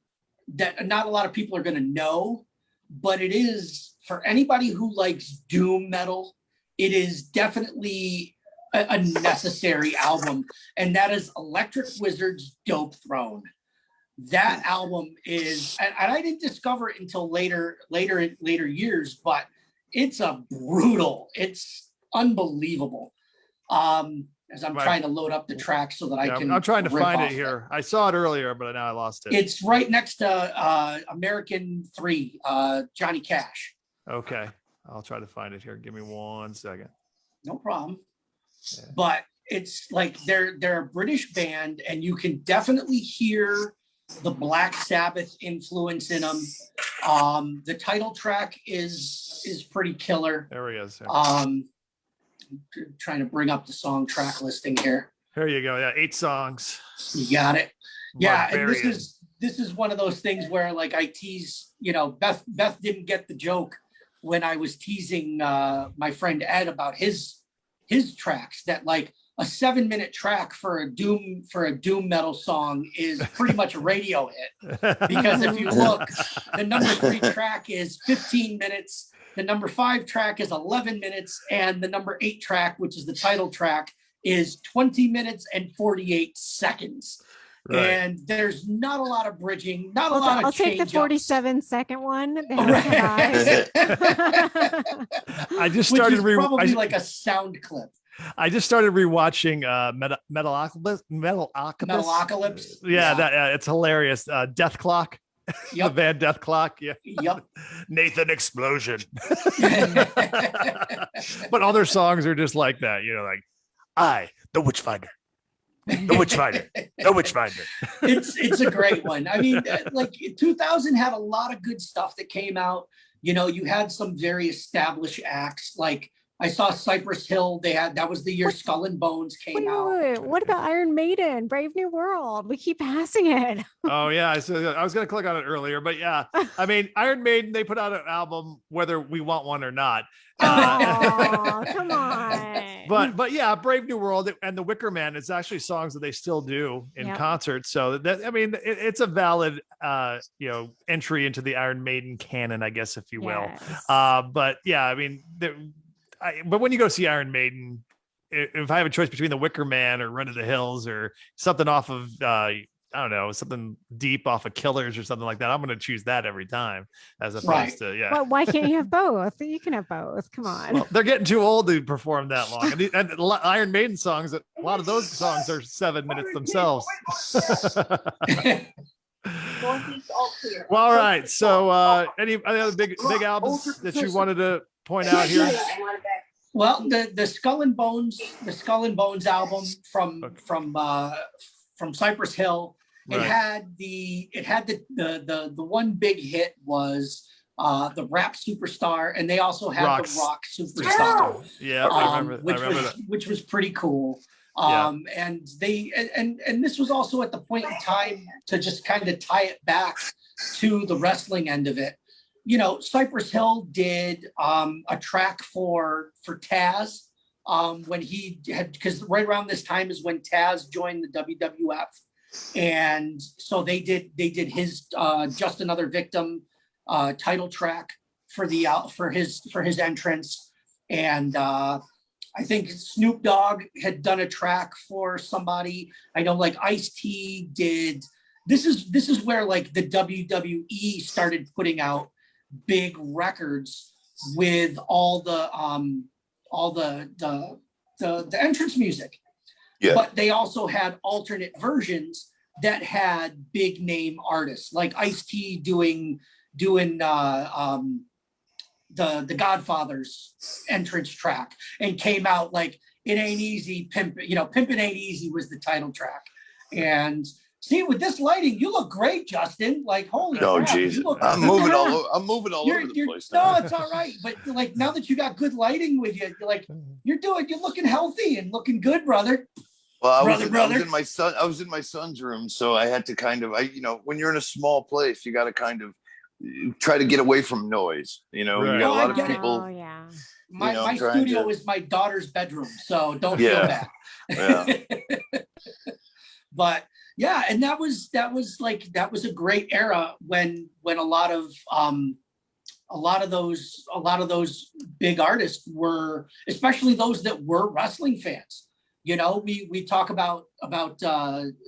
that not a lot of people are going to know, but it is, for anybody who likes doom metal, it is definitely a necessary album, and that is Electric Wizard's Dope Throne. That album is, and I didn't discover it until later years, but it's it's unbelievable. As I'm trying to load up the track so that I can. I'm trying to find it here. I saw it earlier, but now I lost it. It's right next to American 3, Johnny Cash. Okay, I'll try to find it here. Give me 1 second. No problem. Yeah. But it's like they're a British band, and you can definitely hear the Black Sabbath influence in them. The title track is pretty killer. There he is. Trying to bring up the song track listing here. Here you go. Yeah, 8 songs. You got it. Yeah, and this is one of those things where, like, I tease. Beth didn't get the joke when I was teasing my friend Ed about his tracks, that like a 7-minute track for a doom metal song is pretty much a radio hit, because if you look, the number 3 track is 15 minutes, the number 5 track is 11 minutes, and the number 8 track, which is the title track, is 20 minutes and 48 seconds. Right. And there's not a lot of bridging, not a lot of. I'll take the 47-second one. Right. I just started probably like a sound clip. I just started rewatching Metalocalypse. Yeah, it's hilarious. Death Clock. Yep. The band Death Clock. Yeah. Yep. Nathan Explosion. But all their songs are just like that, like the Witchfinder. The Witchfinder. The Witchfinder. It's a great one. I mean, like 2000 had a lot of good stuff that came out. You had some very established acts. Like I saw Cypress Hill. That was the year Skull and Bones came out. What about Iron Maiden, Brave New World? We keep passing it. Oh yeah, so I was going to click on it earlier, but yeah, I mean, Iron Maiden, they put out an album whether we want one or not. Oh, come on. But yeah, Brave New World and The Wicker Man is actually songs that they still do in concert. So that, I mean, it's a valid entry into the Iron Maiden canon, I guess, if you will. Yes. But yeah, I mean, but when you go see Iron Maiden, if I have a choice between The Wicker Man or Run to the Hills or something off of I don't know, something deep off of Killers or something like that, I'm going to choose that every time as opposed to, yeah. Why can't you have both? You can have both. Come on. Well, they're getting too old to perform that long. And Iron Maiden songs, a lot of those songs are 7 minutes themselves. Well, all right. So any other big albums that you wanted to point out here? Well, the Skull and Bones album from Cypress Hill. It Right. had the one big hit was the Rap Superstar, and they also had the Rock Superstar. Yeah, I remember that. Which was pretty cool. And this was also at the point in time to just kind of tie it back to the wrestling end of it. You know, Cypress Hill did a track for Taz when he had, because right around this time is when Taz joined the WWF, and so they did his Just Another Victim title track for his entrance, and I think Snoop Dogg had done a track for somebody. I know, like Ice-T did. This is where like the WWE started putting out big records with all the entrance music. Yeah. But they also had alternate versions that had big name artists, like Ice-T doing the Godfather's entrance track, and came out like It Ain't Easy, Pimpin' Ain't Easy was the title track. And see, with this lighting, you look great, Justin. Like, holy crap. Geez. I'm moving all over the place now. No, it's all right. But like, now that you got good lighting with you, you're looking healthy and looking good, brother. Well, I was in my son's room, so I had to kind of, when you're in a small place, you got to kind of try to get away from noise. You know, right. You got a lot of people. Oh, yeah. My studio is my daughter's bedroom, so don't feel bad. Yeah. But yeah, and that was a great era when a lot of those big artists were, especially those that were wrestling fans. You know, we talk about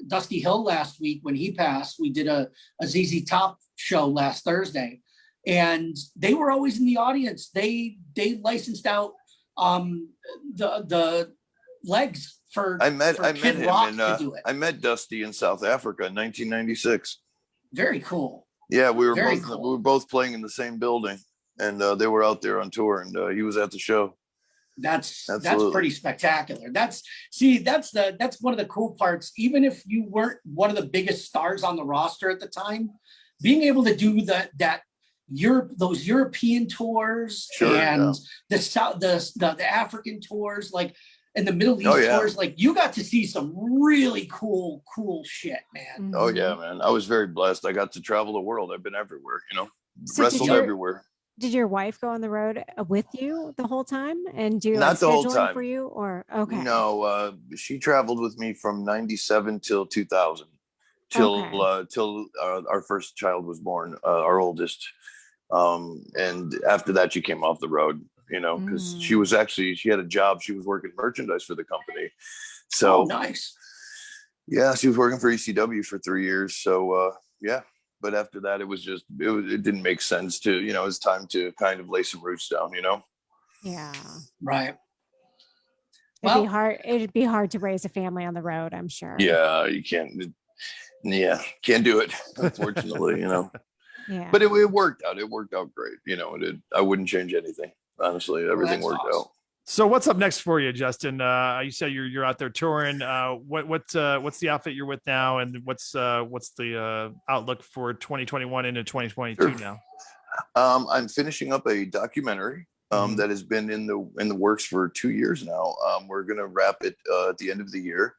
Dusty Hill last week when he passed. We did a ZZ Top show last Thursday, and they were always in the audience. They licensed out the legs for I met Kid him Rock in to do it. I met Dusty in South Africa in 1996. Very cool. Yeah, we were both playing in the same building, and they were out there on tour, and he was at the show. That's Absolutely. pretty spectacular. That's one of the cool parts. Even if you weren't one of the biggest stars on the roster at the time, being able to do those European tours and the African tours, like, and the Middle East tours, like, you got to see some really cool shit, man. Oh yeah, man. I was very blessed. I got to travel the world. I've been everywhere, So wrestled everywhere. Did your wife go on the road with you the whole time and do Not the whole time for you, or okay? No, she traveled with me from 97 till 2000, till our first child was born, our oldest. And after that, she came off the road, because she had a job. She was working merchandise for the company. So nice. Yeah, she was working for ECW for 3 years. So but after that, it didn't make sense to, it was time to kind of lay some roots down, Yeah. Right. It'd be hard to raise a family on the road, I'm sure. Yeah, you can't do it, unfortunately, Yeah. But it worked out. It worked out great. I wouldn't change anything. Honestly, everything worked out. So what's up next for you, Justin? You said you're out there touring. What's the outfit you're with now, and what's the outlook for 2021 into 2022 now? I'm finishing up a documentary that has been in the works for 2 years now. We're gonna wrap it at the end of the year.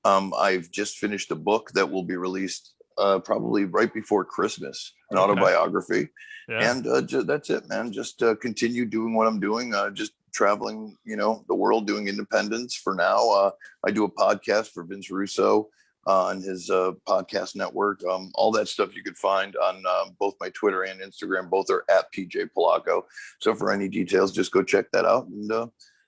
I've just finished a book that will be released probably right before Christmas, an autobiography. Yeah. And that's it, man. Just continue doing what I'm doing. Just traveling, the world, doing independence for now. I do a podcast for Vince Russo on his podcast network. All that stuff you could find on both my Twitter and Instagram. Both are at PJ Polaco. So for any details, just go check that out. And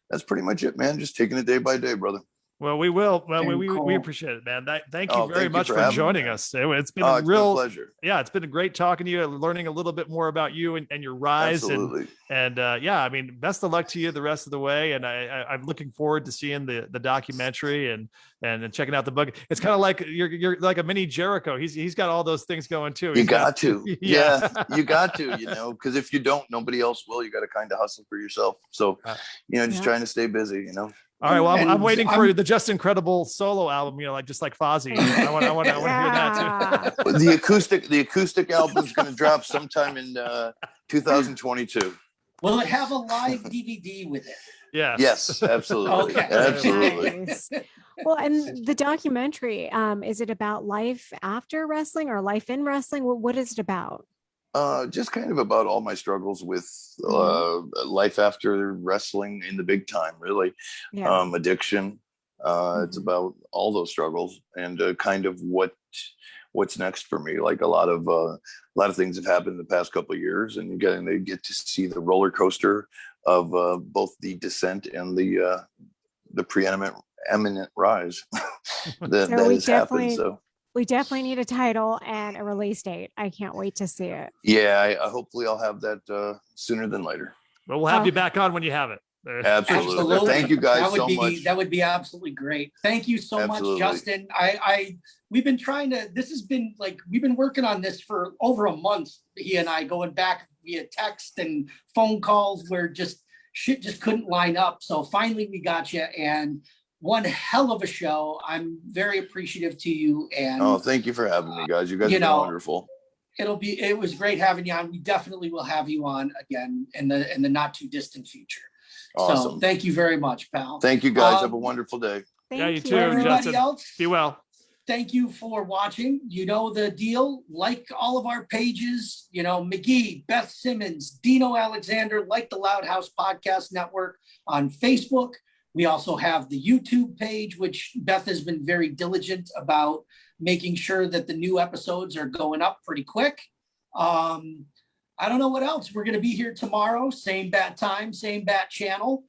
that's pretty much it, man. Just taking it day by day, brother. Well, we will. Well, we Cool. appreciate it, man. Thank you very much for joining us. It's been it's real been a pleasure. Yeah, it's been great talking to you, learning a little bit more about you and your rise. Absolutely. And yeah, I mean, best of luck to you the rest of the way. And I'm looking forward to seeing the documentary and checking out the book. It's kind of like you're like a mini Jericho. He's got all those things going too. You got to, you got to, because if you don't, nobody else will. You got to kind of hustle for yourself. So, just trying to stay busy, All right. Well, I'm waiting for the Just Incredible solo album. Just like Fozzy. I want to hear that too. The acoustic album is going to drop sometime in 2022. Will it have a live DVD with it? Yeah. Yes, absolutely. Okay. Absolutely. Nice. Well, and the documentary, is it about life after wrestling or life in wrestling? What is it about? Just kind of about all my struggles with life after wrestling in the big time, really. Yeah. Addiction. It's about all those struggles and kind of what's next for me. Like a lot of things have happened in the past couple of years, and they get to see the roller coaster of both the descent and the preeminent rise that has happened. So. We definitely need a title and a release date. I can't wait to see it. Yeah, hopefully I'll have that sooner than later. Well, we'll have you back on when you have it. Absolutely. Thank you guys so much. That would be absolutely great. Thank you so much, Justin. We've been we've been working on this for over a month. He and I going back via text and phone calls where shit just couldn't line up. So finally we got you, and one hell of a show. I'm very appreciative to you. And thank you for having me, guys. You guys have been wonderful. It was great having you on. We definitely will have you on again in the not too distant future. Awesome. So thank you very much, pal. Thank you guys. Have a wonderful day. You too, everybody Justin. else. Be well. Thank you for watching. You know the deal. Like all of our pages, McGee, Beth Simmons, Dino Alexander, like the Loudhouse Podcast Network on Facebook. We also have the YouTube page, which Beth has been very diligent about making sure that the new episodes are going up pretty quick. I don't know what else. We're going to be here tomorrow, same bat time, same bat channel.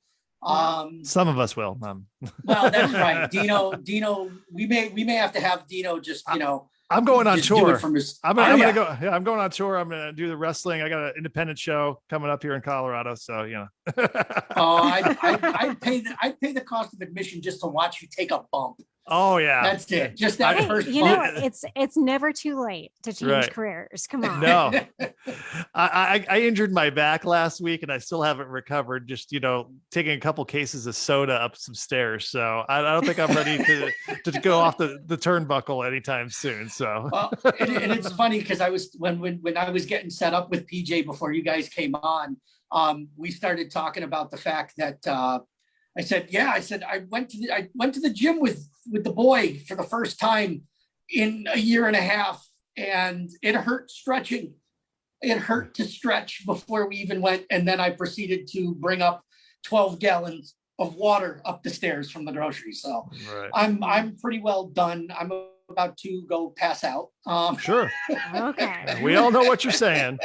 Some of us will. Well, that's right. Dino, we may have to have Dino just, I'm going on tour. I'm going on tour. I'm going to do the wrestling. I got an independent show coming up here in Colorado. So, I'd pay the cost of admission just to watch you take a bump. Oh yeah, that's it. Just that first. It's never too late to change careers. Come on. No, I injured my back last week and I still haven't recovered. Just taking a couple cases of soda up some stairs. So I don't think I'm ready to go off the turnbuckle anytime soon. So and it's funny because I was when I was getting set up with PJ before you guys came on, we started talking about the fact that. I said I went to the gym with the boy for the first time in a year and a half, and it hurt stretching. It hurt to stretch before we even went, and then I proceeded to bring up 12 gallons of water up the stairs from the grocery. So I'm pretty well done. I'm about to go pass out. Sure. Okay. We all know what you're saying.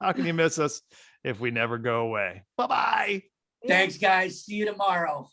How can you miss us if we never go away? Bye-bye. Thanks, guys. See you tomorrow.